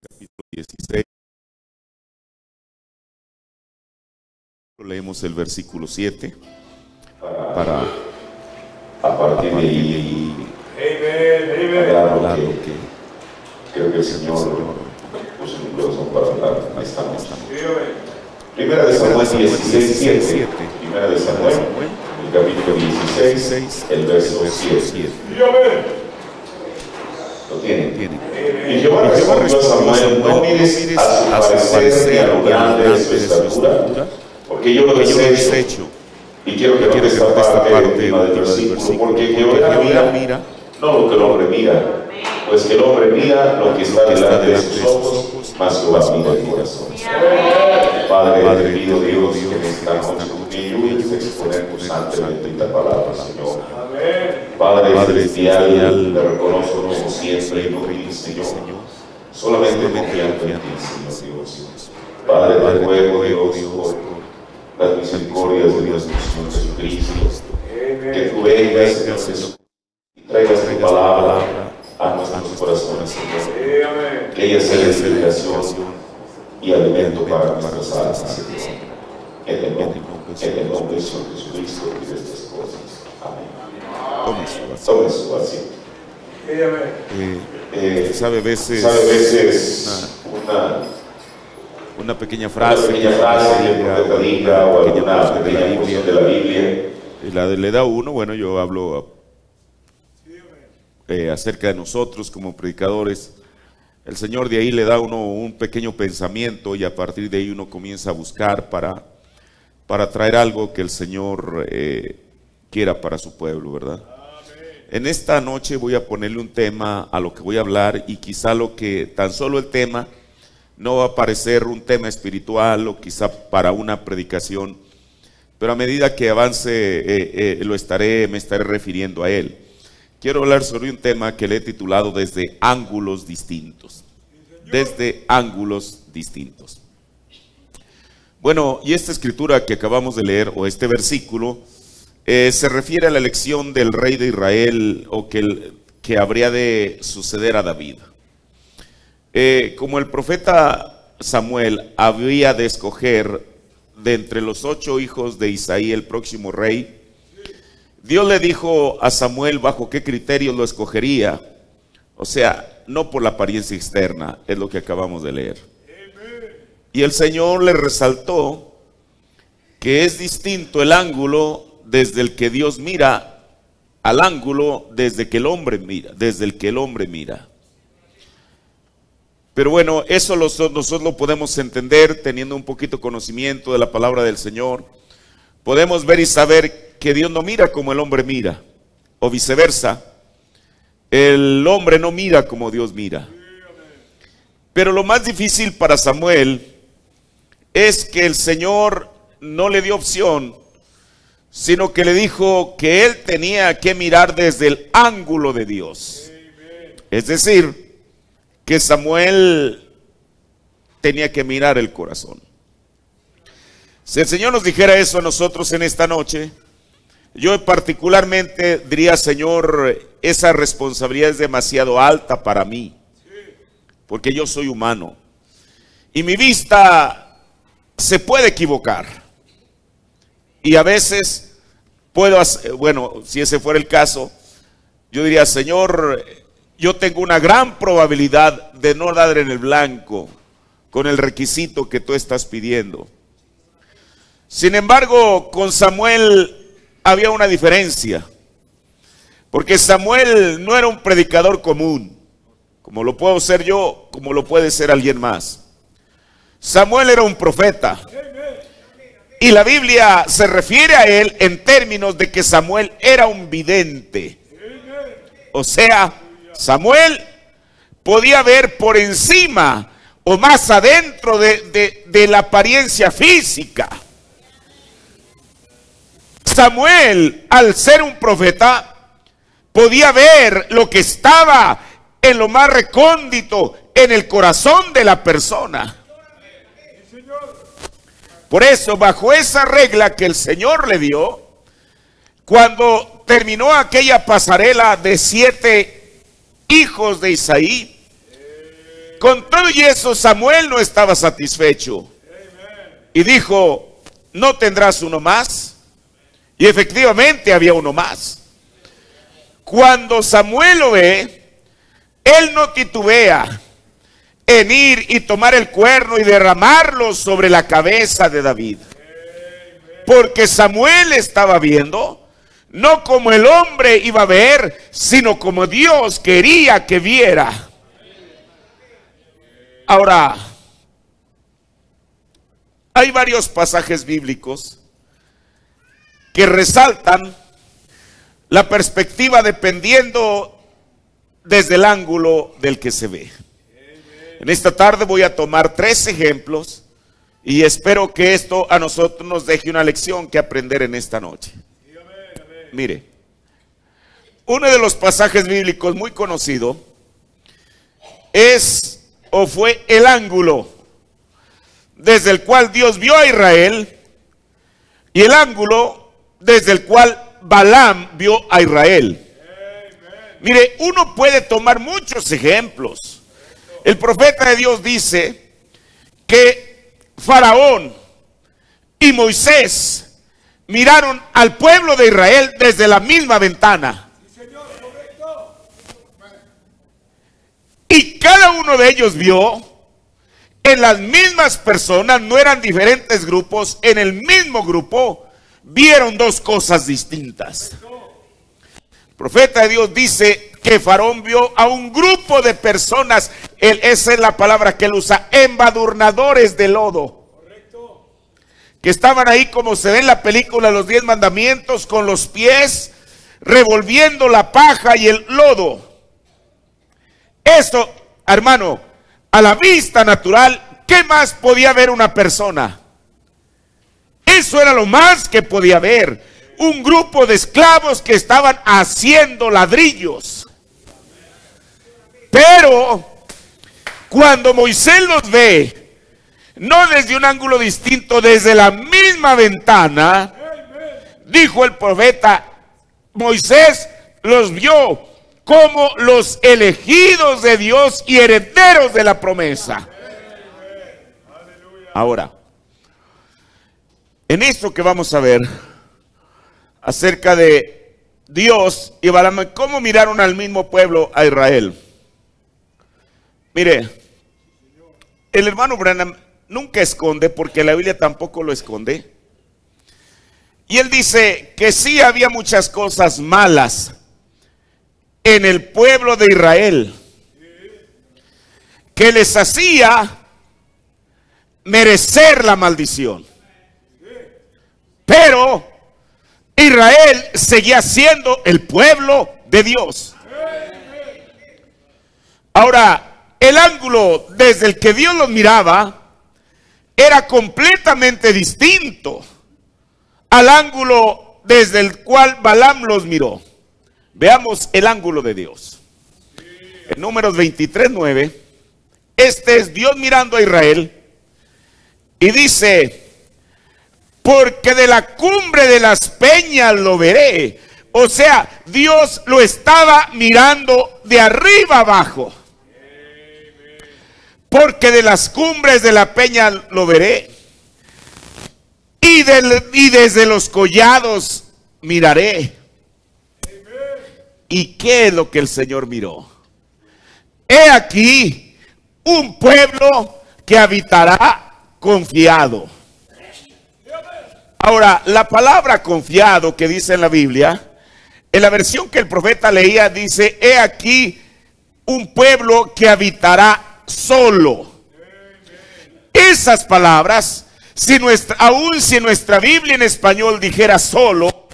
capítulo 16. Leemos el versículo 7 para a partir de ahí hablar lo que creo que el Señor puso en mi corazón para hablar esta noche. Primera de Samuel 16:7. Primera de Samuel, el capítulo 16, el verso 7. ¿Lo tienen? Y Jehová respondió a Samuel: no mires a su parecer ni a lo grande de su estatura, porque yo lo desecho. Y quiero que notes esta parte última del versículo, porque Jehová mira no lo que el hombre mira, pues que el hombre mira lo que está delante de sus ojos, mas Jehová mira el corazón. Padre, te pido, Dios, que en esta noche conmigo exponemos ante la bendita palabra, Señor. Padre celestial, te reconozco como siempre y no digo, Señor, solamente confiando en ti, Señor Dios. Padre, te ruego, Dios, por las misericordias de Dios, Señor Jesucristo, que tú vengas, Señor Jesús, y traigas tu palabra a nuestros corazones, Señor, que ella sea edificación y alimento para nuestras almas, en el nombre del Señor Jesucristo y de estas cosas. Amén. Tome su asiento. Sabe a veces una pequeña frase que diga o alguna pequeña porción de la Biblia y le da uno. Bueno, yo hablo acerca de nosotros como predicadores. El Señor de ahí le da a uno un pequeño pensamiento y a partir de ahí uno comienza a buscar para traer algo que el Señor quiera para su pueblo, ¿verdad? En esta noche voy a ponerle un tema a lo que voy a hablar, y quizá tan solo el tema no va a parecer un tema espiritual o quizá para una predicación, pero a medida que avance me estaré refiriendo a él. Quiero hablar sobre un tema que le he titulado Desde ángulos distintos. Desde ángulos distintos. Bueno, y esta escritura que acabamos de leer, o este versículo, se refiere a la elección del rey de Israel, o que habría de suceder a David. Como el profeta Samuel había de escoger de entre los 8 hijos de Isaí el próximo rey, Dios le dijo a Samuel bajo qué criterios lo escogería. O sea, no por la apariencia externa, es lo que acabamos de leer. Y el Señor le resaltó que es distinto el ángulo desde el que Dios mira al ángulo desde el que el hombre mira. Pero bueno, eso nosotros lo podemos entender teniendo un poquito conocimiento de la palabra del Señor. Podemos ver y saber que Dios no mira como el hombre mira, o viceversa. El hombre no mira como Dios mira. Pero lo más difícil para Samuel es que el Señor no le dio opción, sino que le dijo que él tenía que mirar desde el ángulo de Dios. Es decir, que Samuel tenía que mirar el corazón. Si el Señor nos dijera eso a nosotros en esta noche, yo particularmente diría: Señor, esa responsabilidad es demasiado alta para mí, porque yo soy humano y mi vista se puede equivocar, y a veces puedo hacer, bueno, si ese fuera el caso, yo diría: Señor, yo tengo una gran probabilidad de no dar en el blanco con el requisito que tú estás pidiendo. Sin embargo, con Samuel había una diferencia, porque Samuel no era un predicador común, como lo puedo ser yo, como lo puede ser alguien más. Samuel era un profeta, y la Biblia se refiere a él en términos de que Samuel era un vidente. O sea, Samuel podía ver por encima o más adentro de la apariencia física. Samuel, al ser un profeta, podía ver lo que estaba en lo más recóndito, en el corazón de la persona. Por eso, bajo esa regla que el Señor le dio, cuando terminó aquella pasarela de 7 hijos de Isaí, Con todo y eso, Samuel no estaba satisfecho. Y dijo, ¿no tendrás uno más? Y efectivamente había uno más. Cuando Samuel lo ve, él no titubea en ir y tomar el cuerno y derramarlo sobre la cabeza de David. Porque Samuel estaba viendo, no como el hombre iba a ver, sino como Dios quería que viera. Ahora, hay varios pasajes bíblicos que resaltan la perspectiva dependiendo desde el ángulo del que se ve. En esta tarde voy a tomar 3 ejemplos y espero que esto a nosotros nos deje una lección que aprender en esta noche. Mire, uno de los pasajes bíblicos muy conocido es o fue el ángulo desde el cual Dios vio a Israel y el ángulo desde el cual Balaam vio a Israel. Mire, uno puede tomar muchos ejemplos. El profeta de Dios dice que Faraón y Moisés miraron al pueblo de Israel desde la misma ventana. Y cada uno de ellos vio en las mismas personas, no eran diferentes grupos, en el mismo grupo vieron 2 cosas distintas. El profeta de Dios dice que Faraón vio a un grupo de personas, esa es la palabra que él usa, embadurnadores de lodo. Que estaban ahí como se ve en la película Los 10 Mandamientos, con los pies revolviendo la paja y el lodo. Esto, hermano, a la vista natural, ¿qué más podía ver una persona? Eso era lo más que podía ver. Un grupo de esclavos que estaban haciendo ladrillos. Pero cuando Moisés los ve, no desde un ángulo distinto, desde la misma ventana, dijo el profeta, Moisés los vio como los elegidos de Dios y herederos de la promesa. Ahora, en esto que vamos a ver acerca de Dios y Balaam, ¿cómo miraron al mismo pueblo, a Israel? Mire, el hermano Branham nunca esconde, porque la Biblia tampoco lo esconde. Y él dice que sí había muchas cosas malas en el pueblo de Israel que les hacía merecer la maldición. Pero Israel seguía siendo el pueblo de Dios. Ahora, el ángulo desde el que Dios los miraba era completamente distinto al ángulo desde el cual Balaam los miró. Veamos el ángulo de Dios. En Números 23:9, este es Dios mirando a Israel y dice, porque de la cumbre de las peñas lo veré. O sea, Dios lo estaba mirando de arriba abajo. Porque de las cumbres de la peña lo veré. Y desde los collados miraré. ¿Y qué es lo que el Señor miró? He aquí un pueblo que habitará confiado. Ahora, la palabra confiado que dice en la Biblia, en la versión que el profeta leía dice, he aquí un pueblo que habitará solo. Esas palabras, aún si nuestra Biblia en español dijera solo,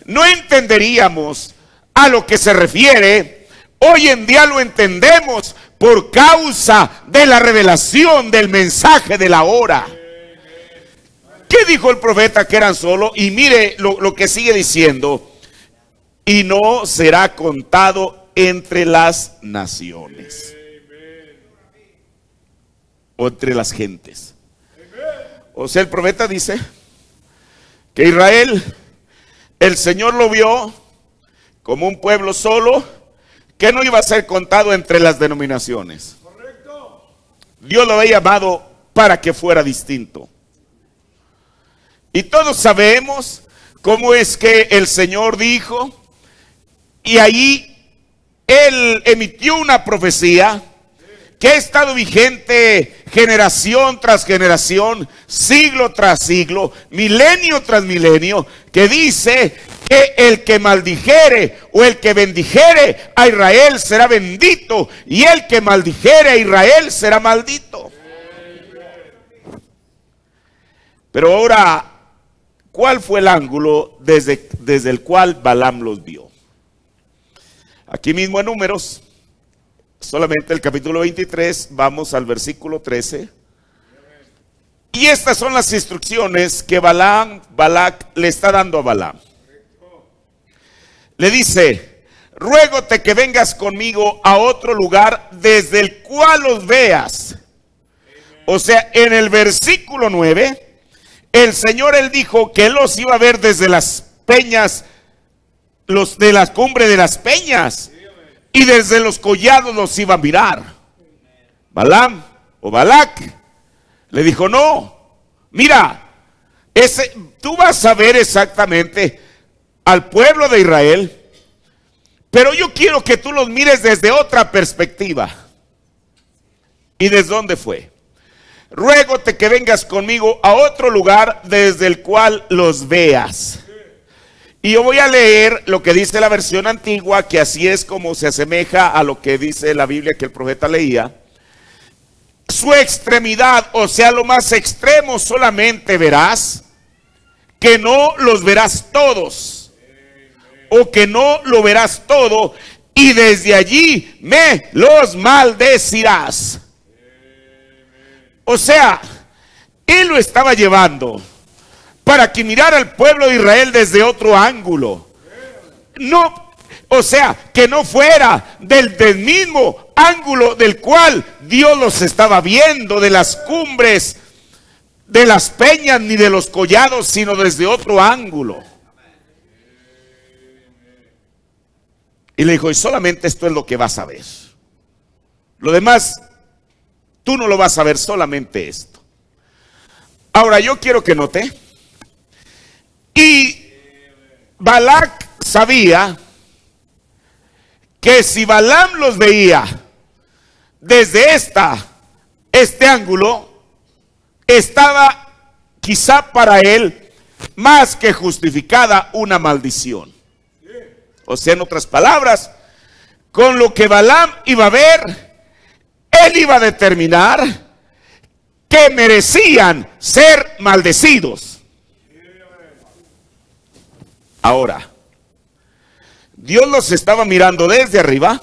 no entenderíamos a lo que se refiere. Hoy en día lo entendemos por causa de la revelación del mensaje de la hora. ¿Qué dijo el profeta? Que eran solo. Y mire lo que sigue diciendo. Y no será contado entre las naciones. O entre las gentes. O sea, el profeta dice que Israel, el Señor lo vio como un pueblo solo, que no iba a ser contado entre las denominaciones. Dios lo había llamado para que fuera distinto. Y todos sabemos cómo es que el Señor dijo, y ahí Él emitió una profecía que ha estado vigente generación tras generación, siglo tras siglo, milenio tras milenio, que dice que el que maldijere o el que bendijere a Israel será bendito, y el que maldijere a Israel será maldito. Pero ahora, ¿cuál fue el ángulo desde el cual Balaam los vio? Aquí mismo en Números, solamente el capítulo 23, vamos al versículo 13. Y estas son las instrucciones que Balac le está dando a Balaam. Le dice: ruégote que vengas conmigo a otro lugar desde el cual los veas. O sea, en el versículo 9, el Señor, Él dijo que Él los iba a ver desde las peñas, los de la cumbre de las peñas, y desde los collados los iba a mirar. Balaam o Balac le dijo: no, mira, tú vas a ver exactamente al pueblo de Israel, pero yo quiero que tú los mires desde otra perspectiva. ¿Y desde dónde fue? Ruégote que vengas conmigo a otro lugar desde el cual los veas. Y yo voy a leer lo que dice la versión antigua, que así es como se asemeja a lo que dice la Biblia que el profeta leía. Su extremidad, o sea, lo más extremo solamente verás, que no los verás todos, o que no lo verás todo, y desde allí me los maldecirás. O sea, Él lo estaba llevando para que mirara al pueblo de Israel desde otro ángulo. No, o sea, que no fuera del mismo ángulo del cual Dios los estaba viendo, de las cumbres, de las peñas, ni de los collados, sino desde otro ángulo. Y le dijo: y solamente esto es lo que vas a ver. Lo demás, tú no lo vas a ver, solamente esto. Ahora yo quiero que note. Y Balac sabía que si Balaam los veía desde este ángulo, estaba quizá para él más que justificada una maldición. O sea, en otras palabras, con lo que Balaam iba a ver, él iba a determinar que merecían ser maldecidos. Ahora, Dios los estaba mirando desde arriba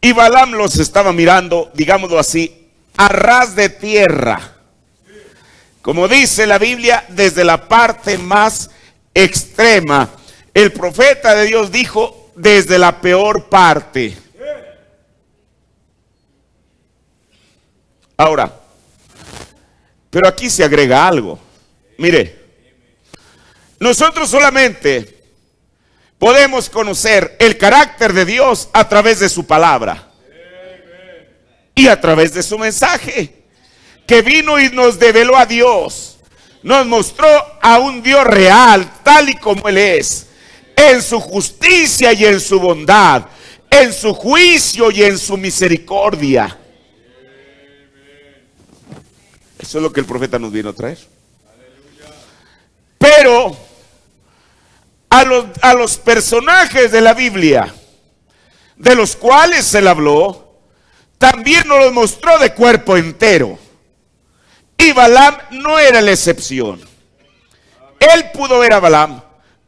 y Balaam los estaba mirando, digámoslo así, a ras de tierra. Como dice la Biblia, desde la parte más extrema. El profeta de Dios dijo: desde la peor parte. Ahora, pero aquí se agrega algo. Mire, nosotros solamente podemos conocer el carácter de Dios a través de su palabra y a través de su mensaje, que vino y nos develó a Dios, nos mostró a un Dios real, tal y como Él es, en su justicia y en su bondad, en su juicio y en su misericordia. Eso es lo que el profeta nos vino a traer. Pero a los personajes de la Biblia, de los cuales Él habló, también nos los mostró de cuerpo entero. Y Balaam no era la excepción. Él pudo ver a Balaam,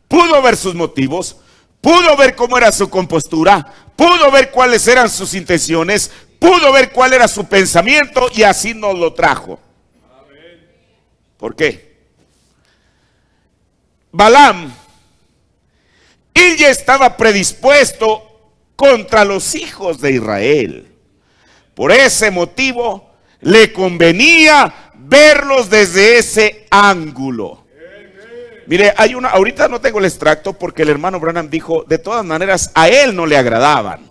pudo ver sus motivos, pudo ver cómo era su compostura, pudo ver cuáles eran sus intenciones, pudo ver cuál era su pensamiento, y así nos lo trajo. ¿Por qué? Balaam, él ya estaba predispuesto contra los hijos de Israel. Por ese motivo le convenía verlos desde ese ángulo. Mire, ahorita no tengo el extracto porque el hermano Branham dijo: de todas maneras a él no le agradaban.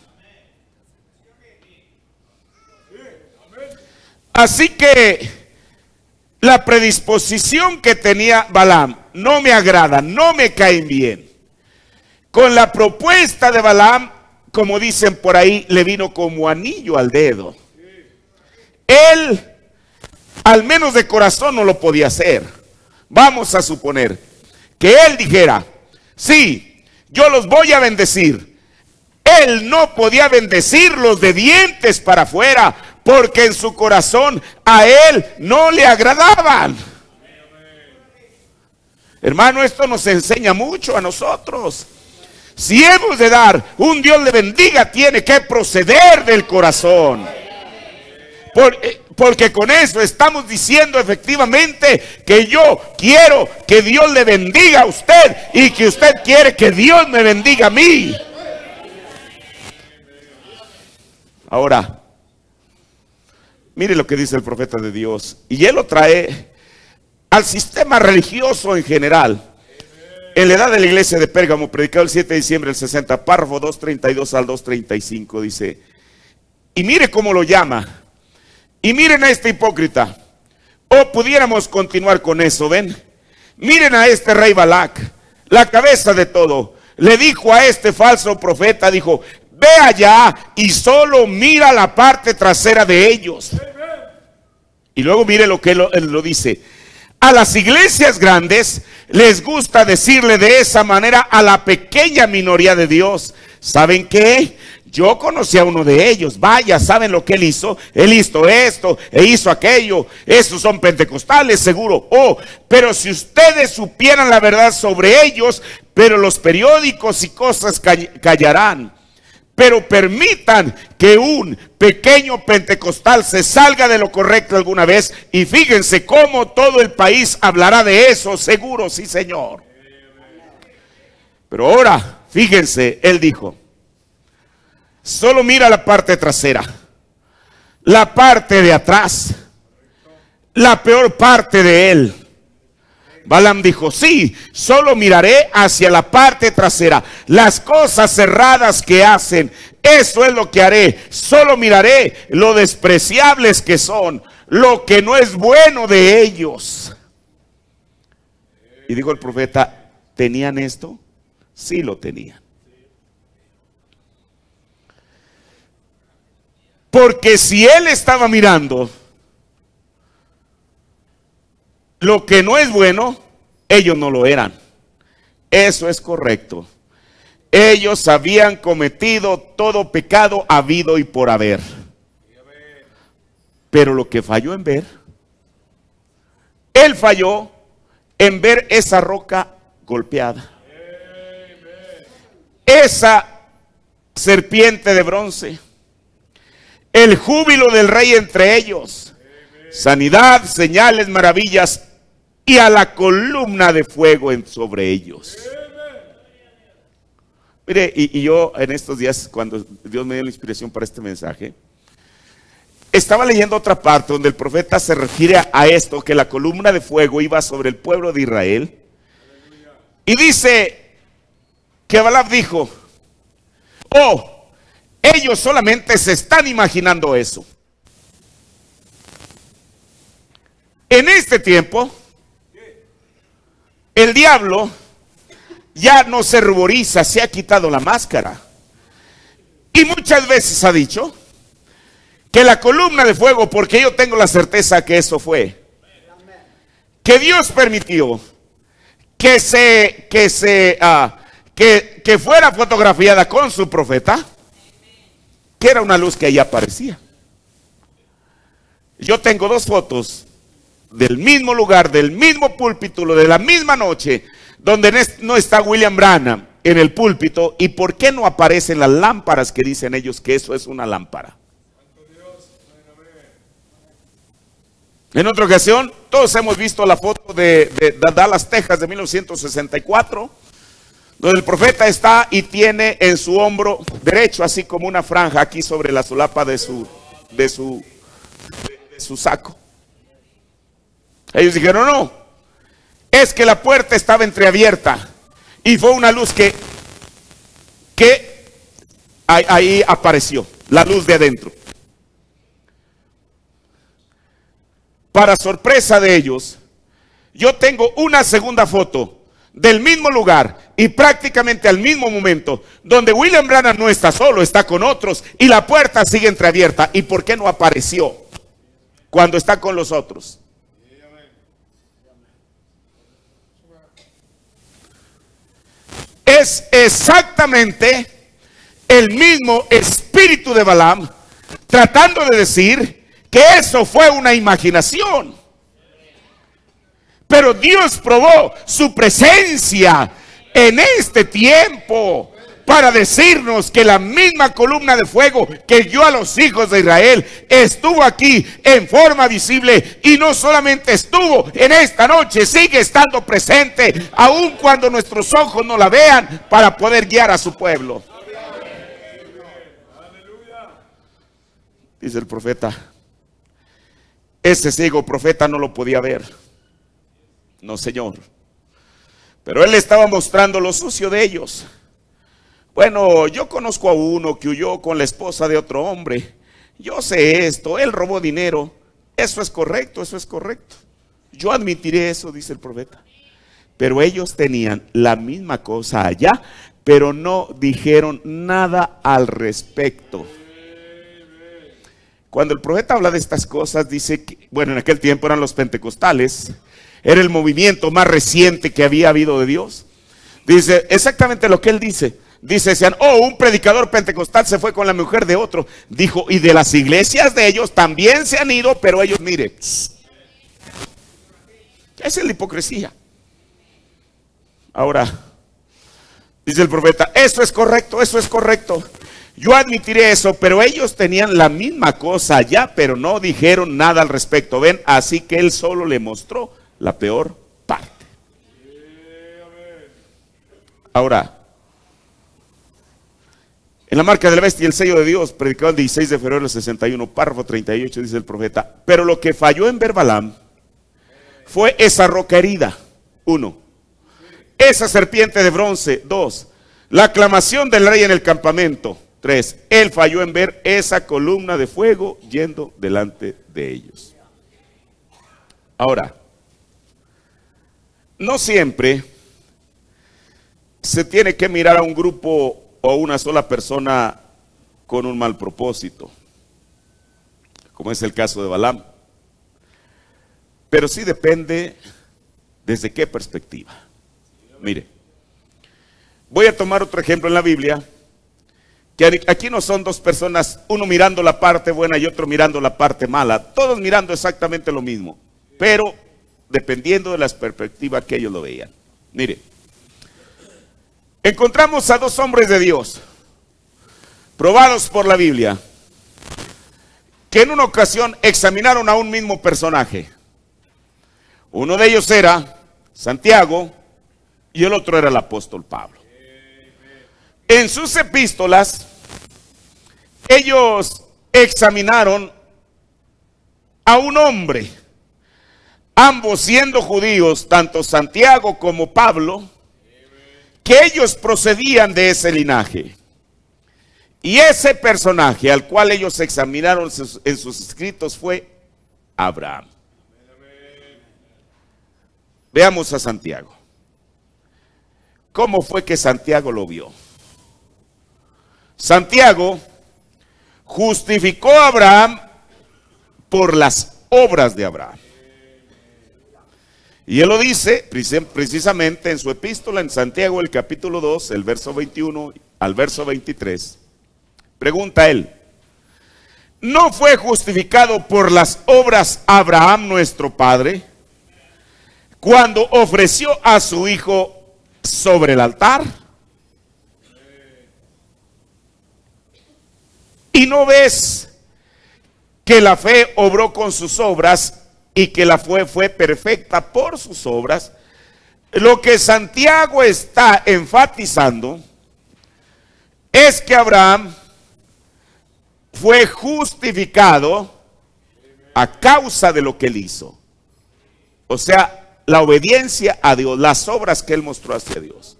Así que la predisposición que tenía Balaam no me agrada, no me caen bien. Con la propuesta de Balaam, como dicen por ahí, le vino como anillo al dedo. Él, al menos de corazón, no lo podía hacer. Vamos a suponer que él dijera, sí, yo los voy a bendecir. Él no podía bendecirlos de dientes para afuera, porque en su corazón a él no le agradaban. Hermano, esto nos enseña mucho a nosotros. Si hemos de dar, un Dios le bendiga, tiene que proceder del corazón. Porque con eso estamos diciendo efectivamente que yo quiero que Dios le bendiga a usted y que usted quiere que Dios me bendiga a mí. Ahora, mire lo que dice el profeta de Dios. Y él lo trae al sistema religioso en general. En la edad de la iglesia de Pérgamo, predicado el 7 de diciembre del 60, párrafo 232 al 235, dice, y mire cómo lo llama, y miren a este hipócrita. O pudiéramos continuar con eso, ven. Miren a este rey Balac, la cabeza de todo. Le dijo a este falso profeta, dijo, ve allá y solo mira la parte trasera de ellos. Y luego mire lo que él lo dice. A las iglesias grandes les gusta decirle de esa manera a la pequeña minoría de Dios. ¿Saben qué? Yo conocí a uno de ellos. Vaya, ¿saben lo que él hizo? Él hizo esto e hizo aquello. Esos son pentecostales, seguro. Oh, pero si ustedes supieran la verdad sobre ellos, pero los periódicos y cosas callarán. Pero permitan que un pequeño pentecostal se salga de lo correcto alguna vez y fíjense cómo todo el país hablará de eso, seguro, sí señor. Pero ahora, fíjense, él dijo, solo mira la parte trasera, la parte de atrás, la peor parte de él. Balaam dijo, sí, solo miraré hacia la parte trasera, las cosas cerradas que hacen, eso es lo que haré. Solo miraré lo despreciables que son, lo que no es bueno de ellos. Y dijo el profeta, ¿tenían esto? Sí lo tenían. Porque si él estaba mirando lo que no es bueno, ellos no lo eran. Eso es correcto. Ellos habían cometido todo pecado habido y por haber. Pero lo que falló en ver, él falló en ver esa roca golpeada. Esa serpiente de bronce. El júbilo del rey entre ellos. Sanidad, señales, maravillas. Y a la columna de fuego sobre ellos. Mire, y yo en estos días, cuando Dios me dio la inspiración para este mensaje, estaba leyendo otra parte donde el profeta se refiere a esto, que la columna de fuego iba sobre el pueblo de Israel. Y dice que Balaam dijo, oh, ellos solamente se están imaginando eso. En este tiempo, el diablo ya no se ruboriza, se ha quitado la máscara. Y muchas veces ha dicho que la columna de fuego, porque yo tengo la certeza que eso fue, que Dios permitió que fuera fotografiada con su profeta, que era una luz que ahí aparecía. Yo tengo dos fotos del mismo lugar, del mismo púlpito, de la misma noche, donde no está William Branham en el púlpito. ¿Y por qué no aparecen las lámparas que dicen ellos que eso es una lámpara? En otra ocasión, todos hemos visto la foto de Dallas, Texas, de 1964, donde el profeta está y tiene en su hombro derecho, así como una franja aquí sobre la solapa de su saco. Ellos dijeron, no, es que la puerta estaba entreabierta y fue una luz que ahí apareció, la luz de adentro. para sorpresa de ellos, yo tengo una segunda foto del mismo lugar y prácticamente al mismo momento, donde William Branham no está solo, está con otros y la puerta sigue entreabierta. ¿Y por qué no apareció cuando está con los otros? Es exactamente el mismo espíritu de Balaam tratando de decir que eso fue una imaginación. Pero Dios probó su presencia en este tiempo para decirnos que la misma columna de fuego que guió a los hijos de Israel estuvo aquí en forma visible, y no solamente estuvo en esta noche, sigue estando presente aun cuando nuestros ojos no la vean, para poder guiar a su pueblo. Dice el profeta, ese ciego profeta no lo podía ver. No, Señor. Pero él estaba mostrando lo sucio de ellos. Bueno, yo conozco a uno que huyó con la esposa de otro hombre. Yo sé esto, él robó dinero. Eso es correcto, eso es correcto. Yo admitiré eso, dice el profeta. Pero ellos tenían la misma cosa allá, pero no dijeron nada al respecto. Cuando el profeta habla de estas cosas, dice que, bueno, en aquel tiempo eran los pentecostales. Era el movimiento más reciente que había habido de Dios. Dice exactamente lo que él dice. Dice, decían, oh, un predicador pentecostal se fue con la mujer de otro. Dijo, y de las iglesias de ellos también se han ido, pero ellos, mire. Esa es la hipocresía. Ahora, dice el profeta, eso es correcto, eso es correcto. Yo admitiré eso, pero ellos tenían la misma cosa allá, pero no dijeron nada al respecto. Ven, así que él solo le mostró la peor parte. Ahora, en la marca de la bestia y el sello de Dios, predicado el 16 de febrero del 61, párrafo 38, dice el profeta, pero lo que falló en ver Balaam fue esa roca herida, 1, esa serpiente de bronce, 2, la aclamación del rey en el campamento, 3, él falló en ver esa columna de fuego yendo delante de ellos. Ahora, no siempre se tiene que mirar a un grupo o una sola persona con un mal propósito, como es el caso de Balaam. Pero sí depende desde qué perspectiva. Mire, voy a tomar otro ejemplo en la Biblia, que aquí no son dos personas, uno mirando la parte buena y otro mirando la parte mala, todos mirando exactamente lo mismo, pero dependiendo de las perspectivas que ellos lo veían. Mire, encontramos a dos hombres de Dios, probados por la Biblia, que en una ocasión examinaron a un mismo personaje. Uno de ellos era Santiago y el otro era el apóstol Pablo. En sus epístolas, ellos examinaron a un hombre, ambos siendo judíos, tanto Santiago como Pablo, que ellos procedían de ese linaje. Y ese personaje al cual ellos examinaron en sus escritos fue Abraham. Veamos a Santiago. ¿Cómo fue que Santiago lo vio? Santiago justificó a Abraham por las obras de Abraham. Y él lo dice precisamente en su epístola en Santiago, el capítulo 2, el verso 21 al verso 23. Pregunta él, ¿no fue justificado por las obras Abraham nuestro padre cuando ofreció a su hijo sobre el altar? ¿Y no ves que la fe obró con sus obras y que la fe fue perfecta por sus obras? Lo que Santiago está enfatizando es que Abraham fue justificado a causa de lo que él hizo. O sea, la obediencia a Dios, las obras que él mostró hacia Dios.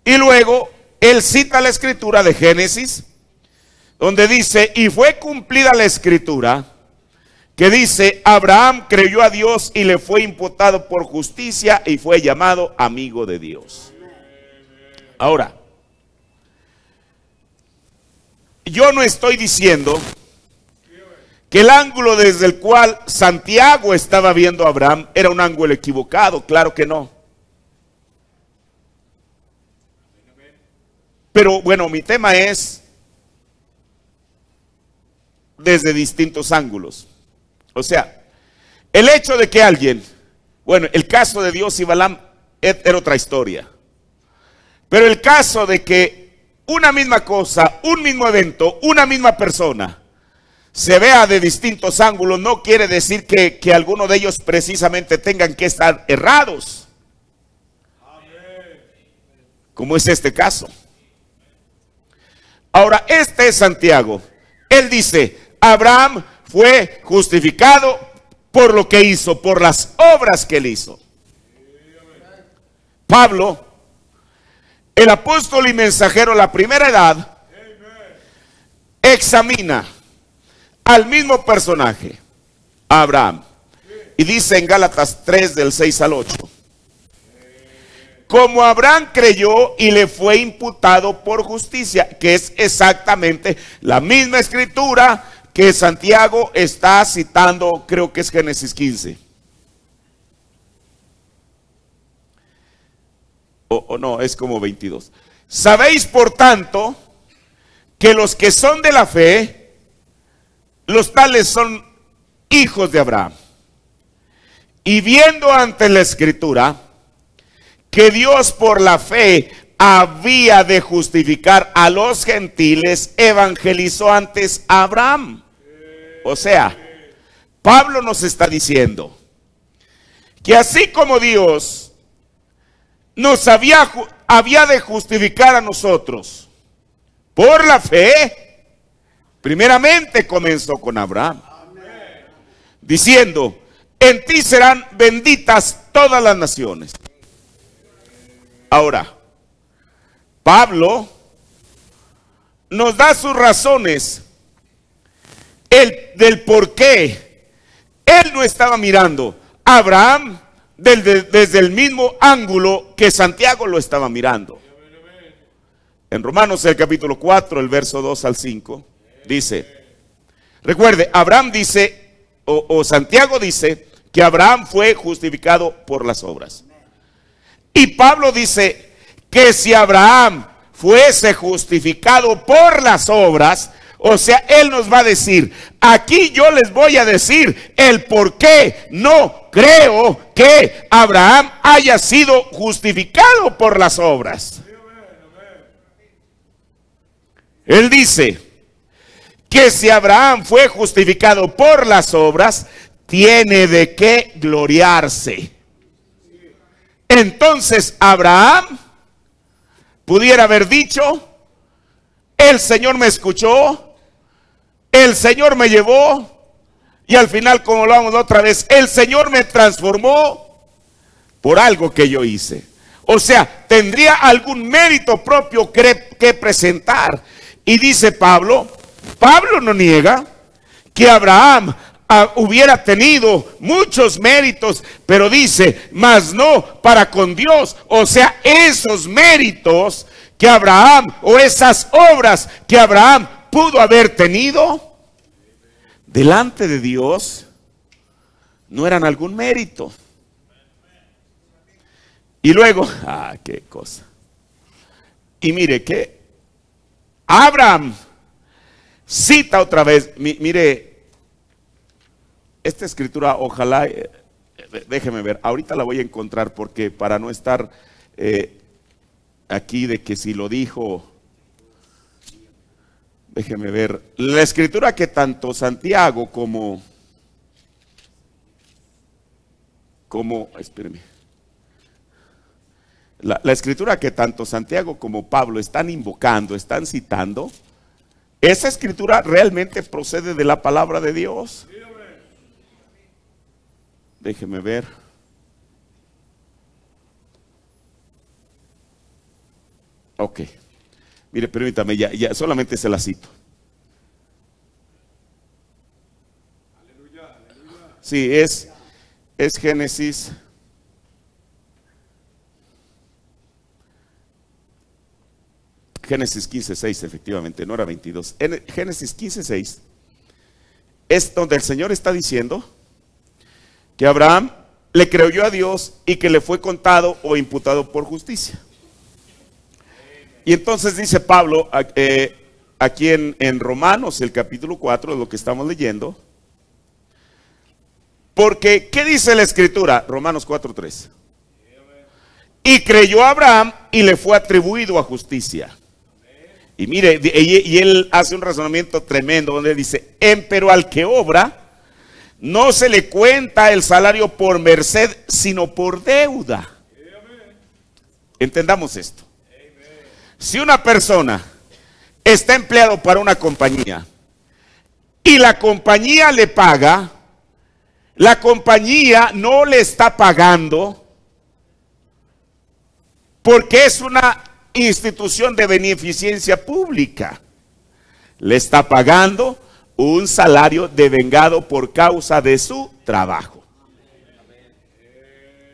Y luego él cita la escritura de Génesis, donde dice, y fue cumplida la escritura, que dice: Abraham creyó a Dios y le fue imputado por justicia y fue llamado amigo de Dios. Ahora, yo no estoy diciendo que el ángulo desde el cual Santiago estaba viendo a Abraham era un ángulo equivocado, claro que no. Pero bueno, mi tema es desde distintos ángulos. O sea, el hecho de que alguien, bueno, el caso de Dios y Balaam era otra historia. Pero el caso de que una misma cosa, un mismo evento, una misma persona se vea de distintos ángulos, no quiere decir que alguno de ellos precisamente tengan que estar errados. Como es este caso. Ahora, este es Santiago. Él dice: Abraham fue justificado por lo que hizo, por las obras que él hizo. Pablo, el apóstol y mensajero de la primera edad, examina al mismo personaje, Abraham, y dice en Gálatas 3 del 6 al 8: como Abraham creyó y le fue imputado por justicia, que es exactamente la misma escritura que Santiago está citando, creo que es Génesis 15. O no, es como 22. Sabéis por tanto que los que son de la fe, los tales son hijos de Abraham. Y viendo ante la escritura que Dios por la fe había de justificar a los gentiles, evangelizó antes a Abraham. O sea, Pablo nos está diciendo que así como Dios nos había de justificar a nosotros por la fe, primeramente comenzó con Abraham, diciendo: en ti serán benditas todas las naciones. Ahora, Pablo nos da sus razones del por qué él no estaba mirando a Abraham desde el mismo ángulo que Santiago lo estaba mirando. En Romanos el capítulo 4, el verso 2 al 5, dice, recuerde, Abraham dice, o Santiago dice, que Abraham fue justificado por las obras. Y Pablo dice que si Abraham fuese justificado por las obras, o sea, él nos va a decir, aquí yo les voy a decir el por qué no creo que Abraham haya sido justificado por las obras. Él dice que si Abraham fue justificado por las obras, tiene de qué gloriarse. Entonces Abraham pudiera haber dicho: el Señor me escuchó, el Señor me llevó, y al final, como lo vamos otra vez, el Señor me transformó por algo que yo hice. O sea, tendría algún mérito propio que presentar. Y dice Pablo no niega que Abraham hubiera tenido muchos méritos, pero dice, mas no para con Dios. O sea, esos méritos que Abraham, o esas obras que Abraham pudo haber tenido delante de Dios, no eran algún mérito. Y luego, qué cosa. Y mire que Abraham cita otra vez, mire, esta escritura, ojalá, déjeme ver, ahorita la voy a encontrar, porque para no estar aquí de que si lo dijo, déjeme ver, la escritura que tanto Santiago como espéreme, la escritura que tanto Santiago como Pablo están invocando, están citando, esa escritura realmente procede de la palabra de Dios. Déjeme ver. Ok. Mire, permítame, ya solamente se la cito. Sí, es Génesis. Génesis 15:6, efectivamente, no era 22. En Génesis 15:6 es donde el Señor está diciendo que Abraham le creyó a Dios y que le fue contado o imputado por justicia. Y entonces dice Pablo aquí en Romanos, el capítulo 4, de lo que estamos leyendo. Porque, ¿qué dice la Escritura? Romanos 4:3. Y creyó a Abraham y le fue atribuido a justicia. Y mire, y él hace un razonamiento tremendo donde dice, pero al que obra, no se le cuenta el salario por merced, sino por deuda. Entendamos esto. Si una persona está empleado para una compañía y la compañía le paga, la compañía no le está pagando porque es una institución de beneficencia pública. Le está pagando un salario devengado por causa de su trabajo.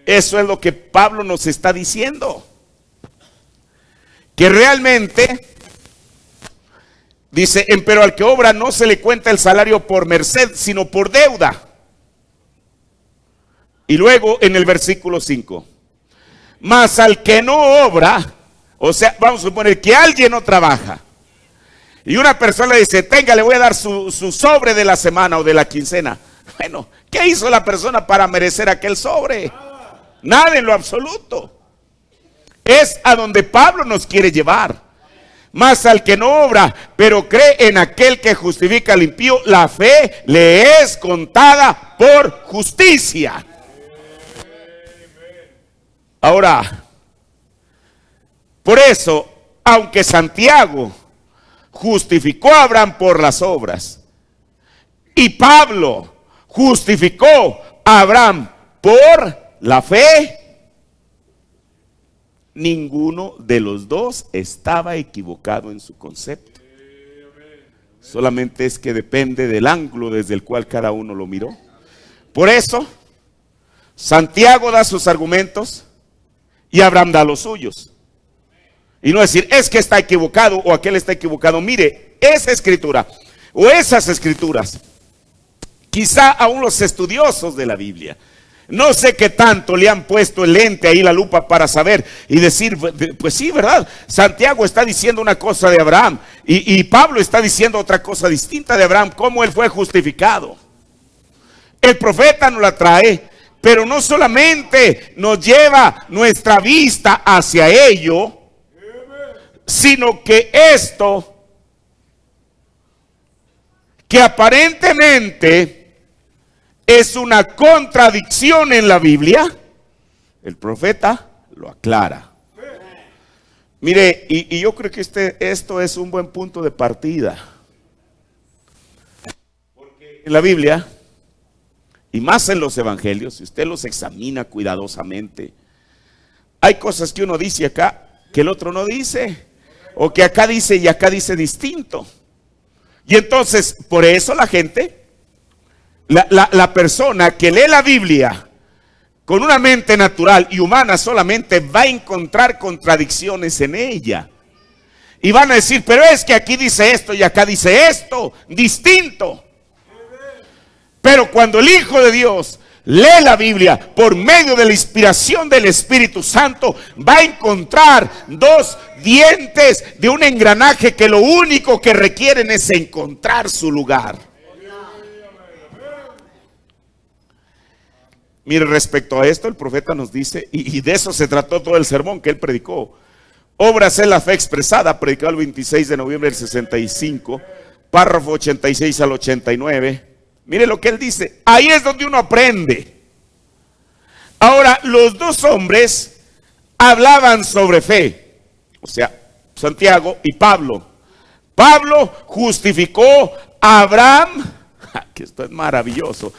Eso es lo que Pablo nos está diciendo. Que realmente, dice, pero al que obra no se le cuenta el salario por merced, sino por deuda. Y luego en el versículo 5, mas al que no obra, o sea, vamos a suponer que alguien no trabaja, y una persona le dice, tenga, le voy a dar su sobre de la semana o de la quincena. Bueno, ¿qué hizo la persona para merecer aquel sobre? Nada en lo absoluto. Es a donde Pablo nos quiere llevar. Mas al que no obra, pero cree en aquel que justifica al impío, la fe le es contada por justicia. Ahora, por eso, aunque Santiago justificó a Abraham por las obras y Pablo justificó a Abraham por la fe, ninguno de los dos estaba equivocado en su concepto. Solamente es que depende del ángulo desde el cual cada uno lo miró. Por eso, Santiago da sus argumentos y Abraham da los suyos. Y no decir, es que está equivocado o aquel está equivocado. Mire, esa escritura o esas escrituras, quizá aún los estudiosos de la Biblia, no sé qué tanto le han puesto el lente ahí, la lupa, para saber y decir, pues sí, ¿verdad? Santiago está diciendo una cosa de Abraham y Pablo está diciendo otra cosa distinta de Abraham, cómo él fue justificado. El profeta nos la trae, pero no solamente nos lleva nuestra vista hacia ello, sino que esto, que aparentemente es una contradicción en la Biblia, el profeta lo aclara. Mire, y yo creo que esto es un buen punto de partida. Porque en la Biblia, y más en los evangelios, si usted los examina cuidadosamente, hay cosas que uno dice acá que el otro no dice, o que acá dice y acá dice distinto. Y entonces, por eso la gente, la persona que lee la Biblia con una mente natural y humana solamente va a encontrar contradicciones en ella. Y van a decir, pero es que aquí dice esto y acá dice esto, distinto. Pero cuando el Hijo de Dios lee la Biblia por medio de la inspiración del Espíritu Santo, va a encontrar dos dientes de un engranaje que lo único que requieren es encontrar su lugar. Mire, respecto a esto, el profeta nos dice, y de eso se trató todo el sermón que él predicó. Obras es la fe expresada, predicado el 26 de noviembre del 65, párrafo 86 al 89. Mire lo que él dice, ahí es donde uno aprende. Ahora, los dos hombres hablaban sobre fe, o sea, Santiago y Pablo. Pablo justificó a Abraham, que esto es maravilloso.